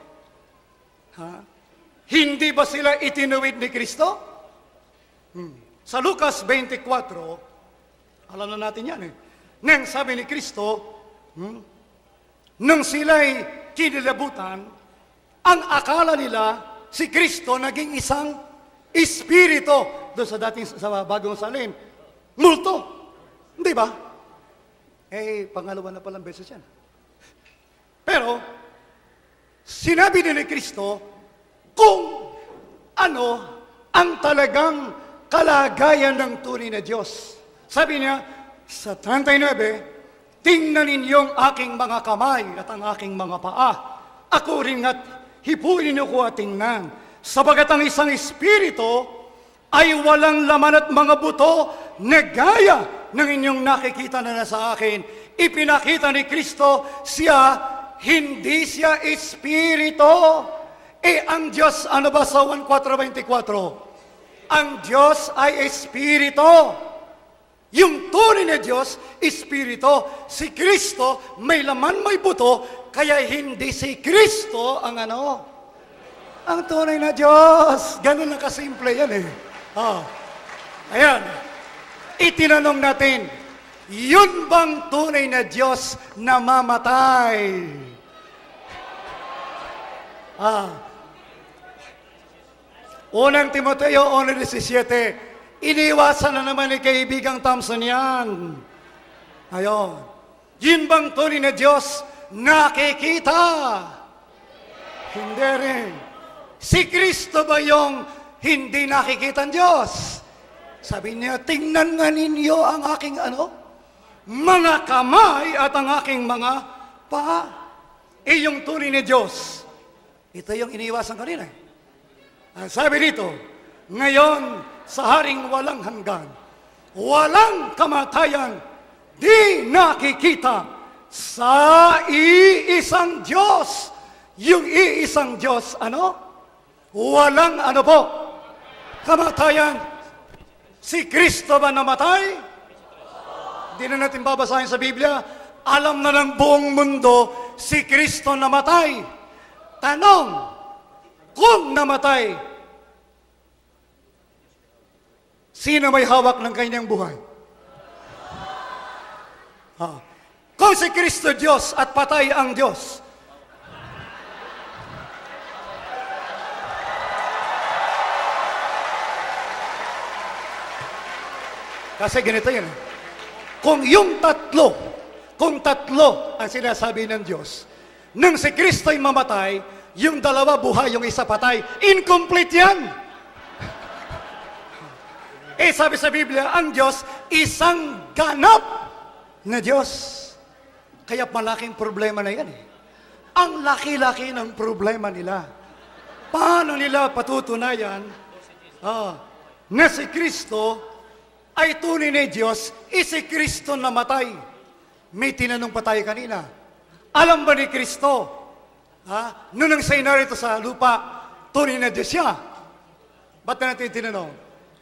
Hindi ba sila itinuwid ni Kristo? Sa Lucas 24, alam na natin yan eh. Nang sabi ni Kristo, nung sila'y kinilabutan, ang akala nila, si Kristo naging isang espiritu. Doon sa dating, sa bagong salin. Multo. Hindi ba? Pangalawa na palang beses yan. Pero, sinabi din ni Kristo, kung ano ang talagang kalagayan ng tunay na Diyos. Sabi niya, sa 39, tingnan ninyong aking mga kamay at ang aking mga paa. Ako rin at hipuin niyo ko at tingnan. Sabagat ang isang espiritu ay walang laman at mga buto na gaya ng inyong nakikita na nasa akin. Ipinakita ni Kristo siya, hindi siya espiritu. Ang Diyos, ano ba sa 1:4-24? Ang Diyos ay espiritu. Yung tunay na Diyos, espiritu. Si Kristo, may laman, may buto, kaya hindi si Kristo ang ano? Ang tunay na Diyos. Ganun na kasimple yan eh. Ayan. Itinanong natin, yun bang tunay na Diyos na mamatay? Unang Timoteo 1:17, iniwasan na naman ni kaibigang Thompson yan. Ayon. Yun bang tunay na Diyos nakikita? Hindi rin. Si Kristo ba yung hindi nakikita ang Diyos? Sabi niya, tingnan nga ninyo ang aking mga kamay at ang aking mga paa. Yung tunay na Diyos. Ito yung iniwasan kanina. Ang sabi dito, ngayon sa haring walang hanggan, walang kamatayan, di nakikita sa iisang Diyos. Yung iisang Diyos, walang kamatayan. Si Kristo ba namatay? Hindi na natin babasahin sa Biblia. Alam na ng buong mundo, si Kristo namatay. Tanong, kung namatay, sino may hawak ng kanyang buhay? Kung si Kristo Diyos at patay ang Diyos, kasi ganito yan. Kung tatlo ang sinasabi ng Diyos, nang si Kristo'y mamatay, yung dalawa buhay, yung isa patay, incomplete yan. Sabi sa Biblia, ang Diyos isang ganap na Diyos. Kaya malaking problema na yan eh. Ang laki-laki ng problema nila. Paano nila patutunayan na si Kristo ay tunay na Diyos, si Kristo namatay? May tinanong pa tayo kanina. Alam ba ni Kristo, nung siya'y narito sa lupa, tunay na Diyos siya? Ba't na natin tinanong?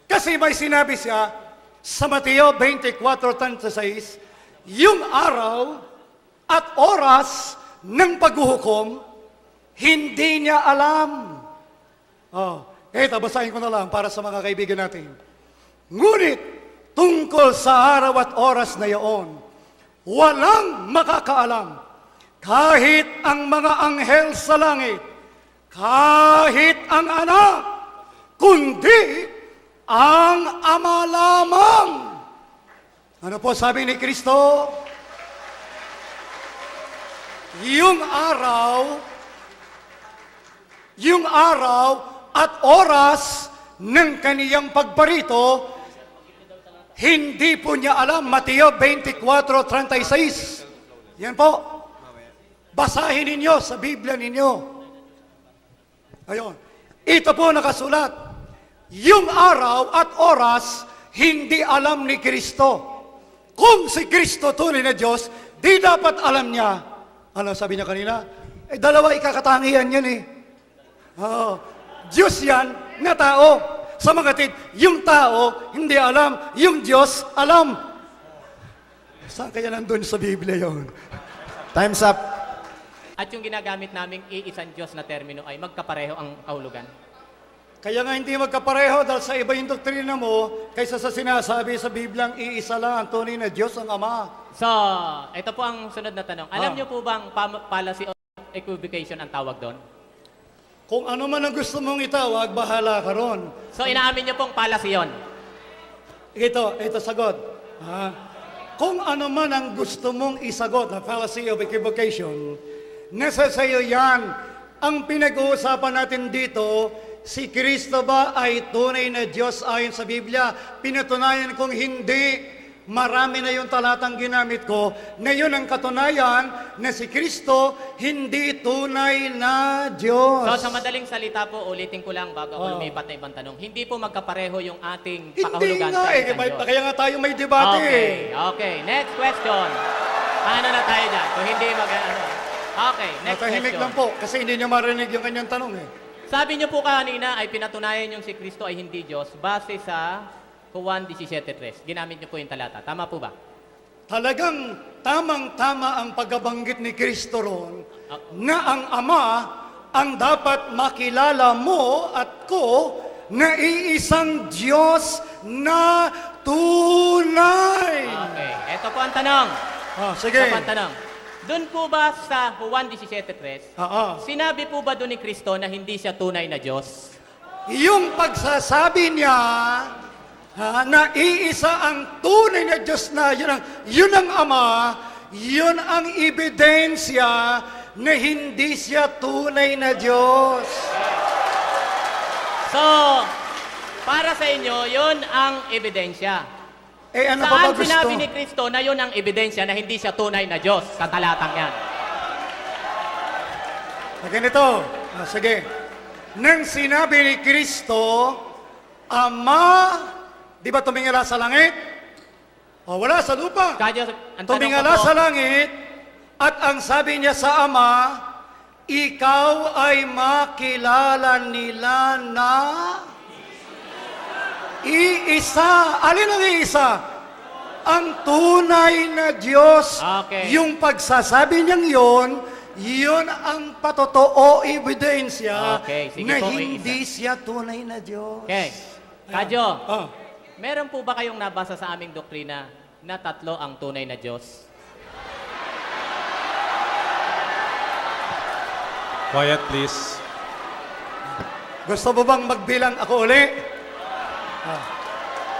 Kasi may sinabi siya sa Mateo 24:36, yung araw at oras ng paghuhukom, hindi niya alam. Basahin ko na lang para sa mga kaibigan natin. Ngunit, tungkol sa araw at oras na iyon, walang makakaalam. Kahit ang mga anghel sa langit, kahit ang anak, kundi ang Ama lamang. Ano po sabi ni Kristo? Yung araw at oras ng kaniyang pagparito, hindi po niya alam. Mateo 24:36. Yan po. Basahin ninyo sa Biblia ninyo. Ayun. Ito po nakasulat. Yung araw at oras, hindi alam ni Kristo. Kung si Kristo tunay na Diyos, di dapat alam niya. Ano sabi niya kanina? Dalawa ikakatangian yan eh. Diyos yan na tao. Sa mga kapatid, yung tao hindi alam, yung Diyos alam. Saan kaya nandun sa Biblia yun? Time's up. At yung ginagamit naming iisang Diyos na termino ay magkapareho ang kahulugan. Kaya nga hindi magkapareho dahil sa iba yung doktrina mo kaysa sa sinasabi sa Biblia iisa lang ang tunay na Diyos ang Ama. So, ito po ang sunod na tanong. Alam niyo po bang policy of equivocation ang tawag doon? Kung ano man ang gusto mong itawag, bahala ka ron. So, inaamin niyo pong policy yun. Ito sagot. Kung ano man ang gusto mong isagot na fallacy of equivocation, nasa sayo yan. Ang pinag-uusapan natin dito, si Kristo ba ay tunay na Diyos ayon sa Biblia? Pinatunayan kong hindi. Marami na yung talatang ginamit ko na yun ang katunayan na si Kristo hindi tunay na Diyos. So, sa madaling salita po, ulitin ko lang bago ako lumipat na ibang tanong. Hindi po magkapareho yung ating Hindi pakahulugan nga sa eh. isang Diyos. Kaya nga tayo may debate. Okay. Next question. Paano na tayo dyan? Kung hindi Okay, next Matahimik question. lang po kasi hindi niyo marinig yung kanyang tanong eh. Sabi niyo po kanina ay pinatunayan yung si Kristo ay hindi Diyos base sa Juan 17:3. Ginamit niyo po yung talata. Tama po ba? Talagang tamang-tama ang pagbabanggit ni Kristo ron na ang Ama ang dapat makilala mo at ko na iisang Diyos na tunay. Okay. Ito po ang tanong. Sige. Ito po ang tanong. Doon po ba sa Juan 17:3, sinabi po ba doon ni Kristo na hindi siya tunay na Diyos? Yung pagsasabi niya na iisa ang tunay na Diyos na yun ang Ama, yun ang ebidensya na hindi siya tunay na Diyos. So, para sa inyo, yun ang ebidensya. Ano pa ba Saan gusto? sinabi ni Kristo na yun ang ebidensya na hindi siya tunay na Diyos? Sa talatang yan. Ganito. Sige. Nang sinabi ni Kristo, Ama, di ba tumingala sa langit? Wala sa lupa. Kadyo, ang tanong Tumingala ko po, sa langit, at ang sabi niya sa Ama, ikaw ay makilala nila na iisa. Alin ang iisa? Ang tunay na Diyos. Okay. Yung pagsasabi niyang yun ang patotoo ebidensya Okay, sige na po, hindi siya tunay na Diyos. Okay. Kadyo, Ah. meron po ba kayong nabasa sa aming doktrina na tatlo ang tunay na Diyos? Quiet, please. Gusto mo bang magbilang ako uli?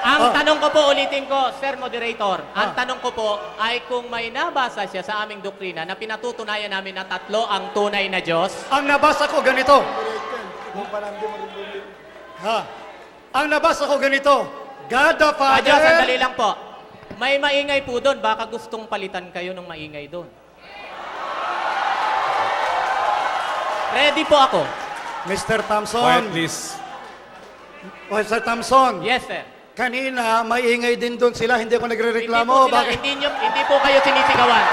Ang tanong ko po, ulitin ko, Sir Moderator, ang tanong ko po ay kung may nabasa siya sa aming doktrina na pinatutunayan namin na tatlo ang tunay na Diyos. Ang nabasa ko ganito. Ang nabasa ko ganito. God the Kadyo, Father. sandali lang po. May maingay po doon. Baka gustong palitan kayo ng maingay doon. Ready po ako. Mr. Quiet, Thompson. please. Mr. Thompson. Yes, sir. Kanina, maingay din doon sila. Hindi ako Hindi nagre-reklamo. po, sila, Bakit? hindi po kayo sinisigawan.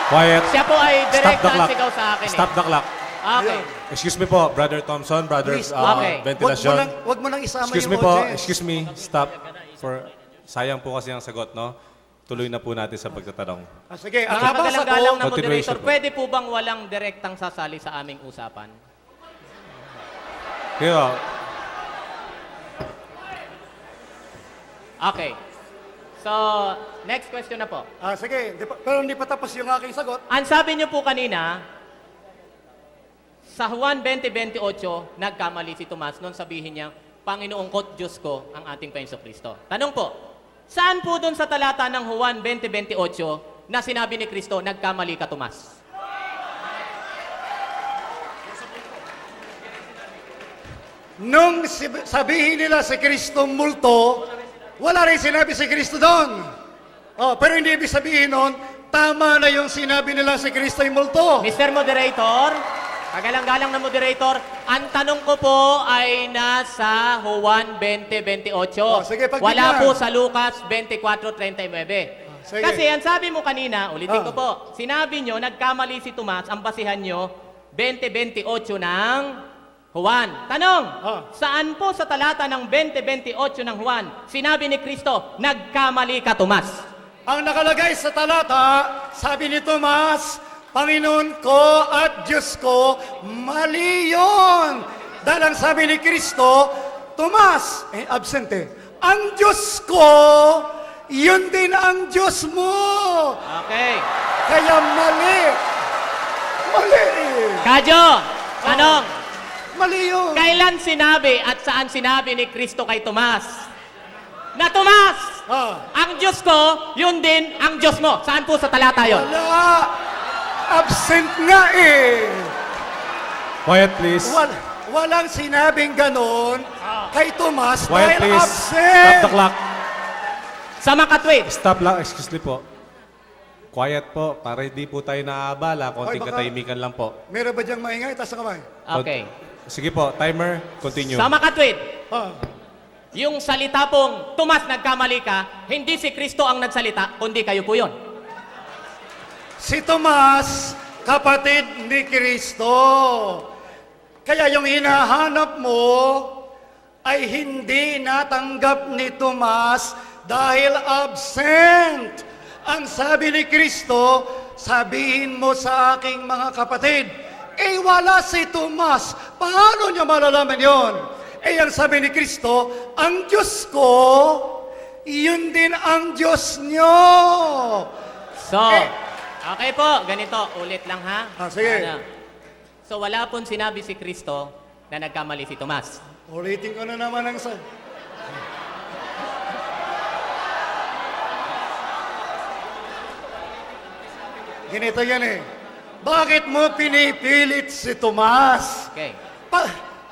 Quiet. Siya po ay Stop direct the na clock. sigaw sa akin. Stop the clock. Okay. Excuse me po, Brother Thompson, Brother Please, okay. Ventilasyon. Wag mo nang isama Excuse yung me po, audience. excuse me, stop. Sayang po kasi ang sagot, no? Tuloy na po natin sa pagtatanong. Sige, ang Mga abasa magalang-galang ko. na Continuation moderator, po. pwede po bang walang direktang sasali sa aming usapan? Kaya, Okay. So, next question na po. Sige, pero hindi pa tapos yung aking sagot. Ang sabi niyo po kanina, sa Juan 20:28, nagkamali si Tomas nung sabihin niya, Panginoong ko't Diyos ko ang ating Panginoong Kristo. Tanong po, saan po doon sa talata ng Juan 20:28 na sinabi ni Kristo, nagkamali ka Tomas? Nung sabihin nila si Kristo multo, wala rin sinabi si Kristo doon. Pero hindi ibig sabihin nun, tama na yung sinabi nila si Kristo yung multo. Mr. Moderator, kagalang-galang na moderator, ang tanong ko po ay nasa Juan 20:28. Sige, pagbigyan. Wala po sa Lucas 24:39. Sige. Kasi ang sabi mo kanina, ulitin ko po, sinabi nyo, nagkamali si Tomas, ang basihan nyo, 20:28 ng Juan. Tanong, saan po sa talata ng 20:28 ng Juan, sinabi ni Kristo, nagkamali ka Tomas? Ang nakalagay sa talata, sabi ni Tomas, Panginoon ko at Diyos ko, mali yun. Dahil ang sabi ni Kristo, Tomas, absente, ang Diyos ko, yun din ang Diyos mo. Okay. Kaya mali. Mali. Kadyo, tanong, Mali yun. kailan sinabi at saan sinabi ni Kristo kay Tomas? Na Tomas, ang Diyos ko, yun din ang Diyos mo. Saan po sa talata yon? Wala. Absent nga eh. quiet please. Walang sinabing ganon kay Tomas Quiet dahil please. absent. Stop the clock. Sa makatwid. Stop lang, excuse me po. Quiet po, para hindi po tayo naabala. Konting Hoy, baka- katahimikan lang po. Meron ba diyang maingay? Taas ang kamay. Okay. Sige po, timer, continue. Sa makatwid, Ah. yung salita pong Tomas nagkamali ka, hindi si Kristo ang nagsalita, kundi kayo po yun. Si Tomas, kapatid ni Kristo. Kaya yung hinahanap mo ay hindi natanggap ni Tomas dahil absent. Ang sabi ni Kristo, sabihin mo sa aking mga kapatid, wala si Tomas. Paano niya malalaman yon? Ang sabi ni Kristo, ang Diyos ko, yun din ang Diyos niyo. So, okay po, ganito, ulit lang ha. Sige. So wala pong sinabi si Kristo na nagkamali si Tomas. Ulitin ko na naman ang Ganito yan eh. Bakit mo pinipilit si Tomas? Okay.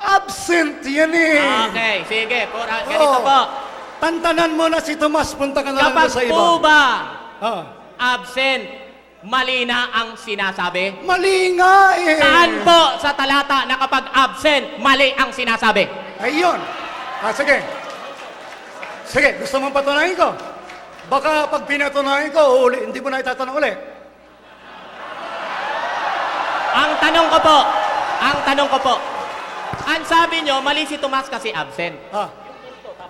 Absent yan eh. Okay, sige, ganito po. Tantanan mo na si Tomas, punta ka na lang Kapag sa iba. po ba Ah. absent, mali na ang sinasabi? Mali nga eh. Saan po sa talata na kapag absent, mali ang sinasabi? Ayun. Sige. Sige, gusto mong patunayan ko? Baka pag pinatunayan ko, hindi mo na itatanong ulit. Ang tanong ko po, ang sabi nyo, mali si Tomas kasi absent.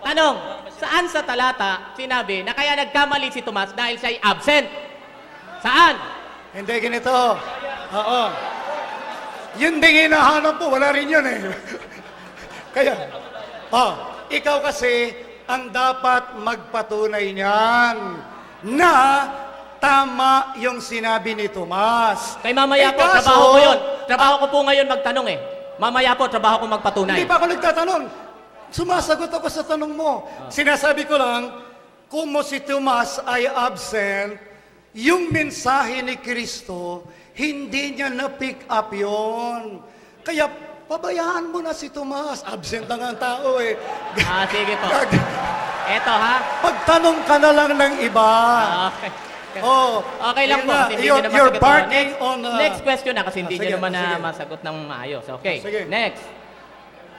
Tanong, saan sa talata sinabi na kaya nagkamali si Tomas dahil siya'y absent? Saan? Hindi, ganito. Oo. Yun din hinahanap mo, wala rin yun eh. Kaya, ikaw kasi ang dapat magpatunay niyan na tama yung sinabi ni Tomas. Kay mamaya po, kaso, trabaho ko yun. Trabaho ko po ngayon magtanong eh. Mamaya po, trabaho ko magpatunay. Hindi pa ako nagtatanong. Sumasagot ako sa tanong mo. Sinasabi ko lang, kung mo si Tomas ay absent, yung mensahe ni Kristo, hindi niya na-pick up yon. Kaya, pabayaan mo na si Tomas. Absent na nga ang tao eh. Sige po. Eto ha. Pagtanong ka na lang ng iba. Okay. Oh, Okay lang yun po. na. Kasi hindi You're- nyo naman you're sagot. barking Next, on, next question na kasi hindi sige, nyo naman na sige. masagot ng maayos. Okay, Sige. next.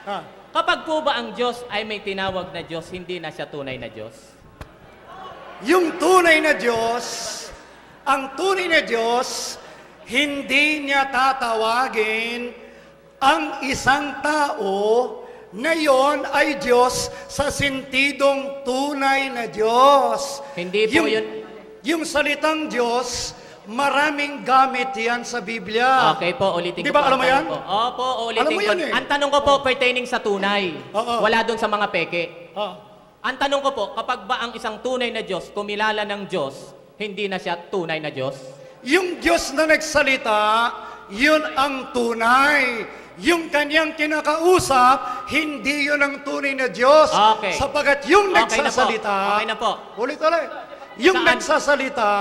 Ah. Kapag po ba ang Diyos ay may tinawag na Diyos, hindi na siya tunay na Diyos? Yung tunay na Diyos, ang tunay na Diyos, hindi niya tatawagin ang isang tao na yon ay Diyos sa sentidong tunay na Diyos. Hindi po yun. Yung salitang Diyos, maraming gamit yan sa Biblia. Okay po, ulitin Di ko ba po. alam mo ang yan? tanong ko. Opo, ulitin Alam mo ko. yan eh. Ang tanong ko po pertaining sa tunay. Oo. Wala doon sa mga peke. Ah. Ang tanong ko po, kapag ba ang isang tunay na Diyos, kumilala ng Diyos, hindi na siya tunay na Diyos? Yung Diyos na nagsalita, yun ang tunay. Yung kanyang kinakausap, hindi yun ang tunay na Diyos. Okay. Sapagat yung Okay na po. nagsasalita, Okay na po. ulit. Yung Saan? nagsasalita,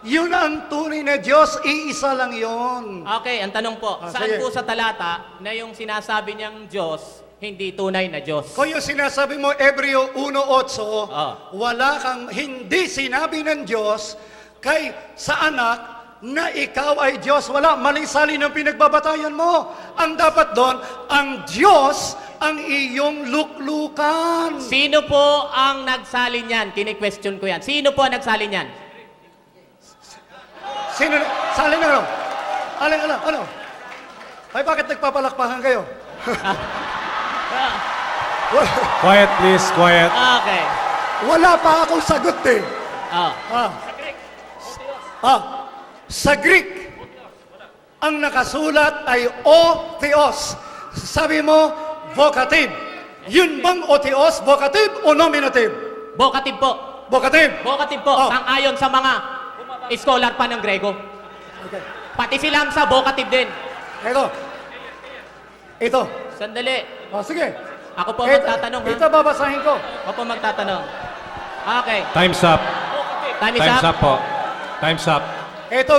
yun ang tunay na Diyos, iisa lang yun. Okay, ang tanong po, saan sige. po sa talata na yung sinasabi niyang Diyos, hindi tunay na Diyos? Kung yung sinasabi mo, Hebreo 1:8, Ah. wala kang hindi sinabi ng Diyos kay sa anak na ikaw ay Diyos. Wala, maling salin ang pinagbabatayan mo. Ang dapat doon, ang Diyos ang iyong luklukan. Sino po ang nagsalin yan? Kini-question ko yan. Sino po ang nagsalin yan? Sino? Salin na ano? Ano? Ay, bakit nagpapalakpakan kayo? Quiet please, quiet. Okay. Wala pa akong sagot eh. Oh. Sa Greek, ang nakasulat ay o theos. Sabi mo, vocative. Yun bang o theos, vocative o nominative? Vocative po. Vocative. Vocative po. Oh. Sang-ayon sa mga scholar pa ng Grego. Okay. Pati si Lamsa, vocative din. Ito. Sandali. Sige. Ako po magtatanong, ha? Ito babasahin ko. Ako po magtatanong. Okay. Time's up. Time is Time's up. up po. Time's up. Ito.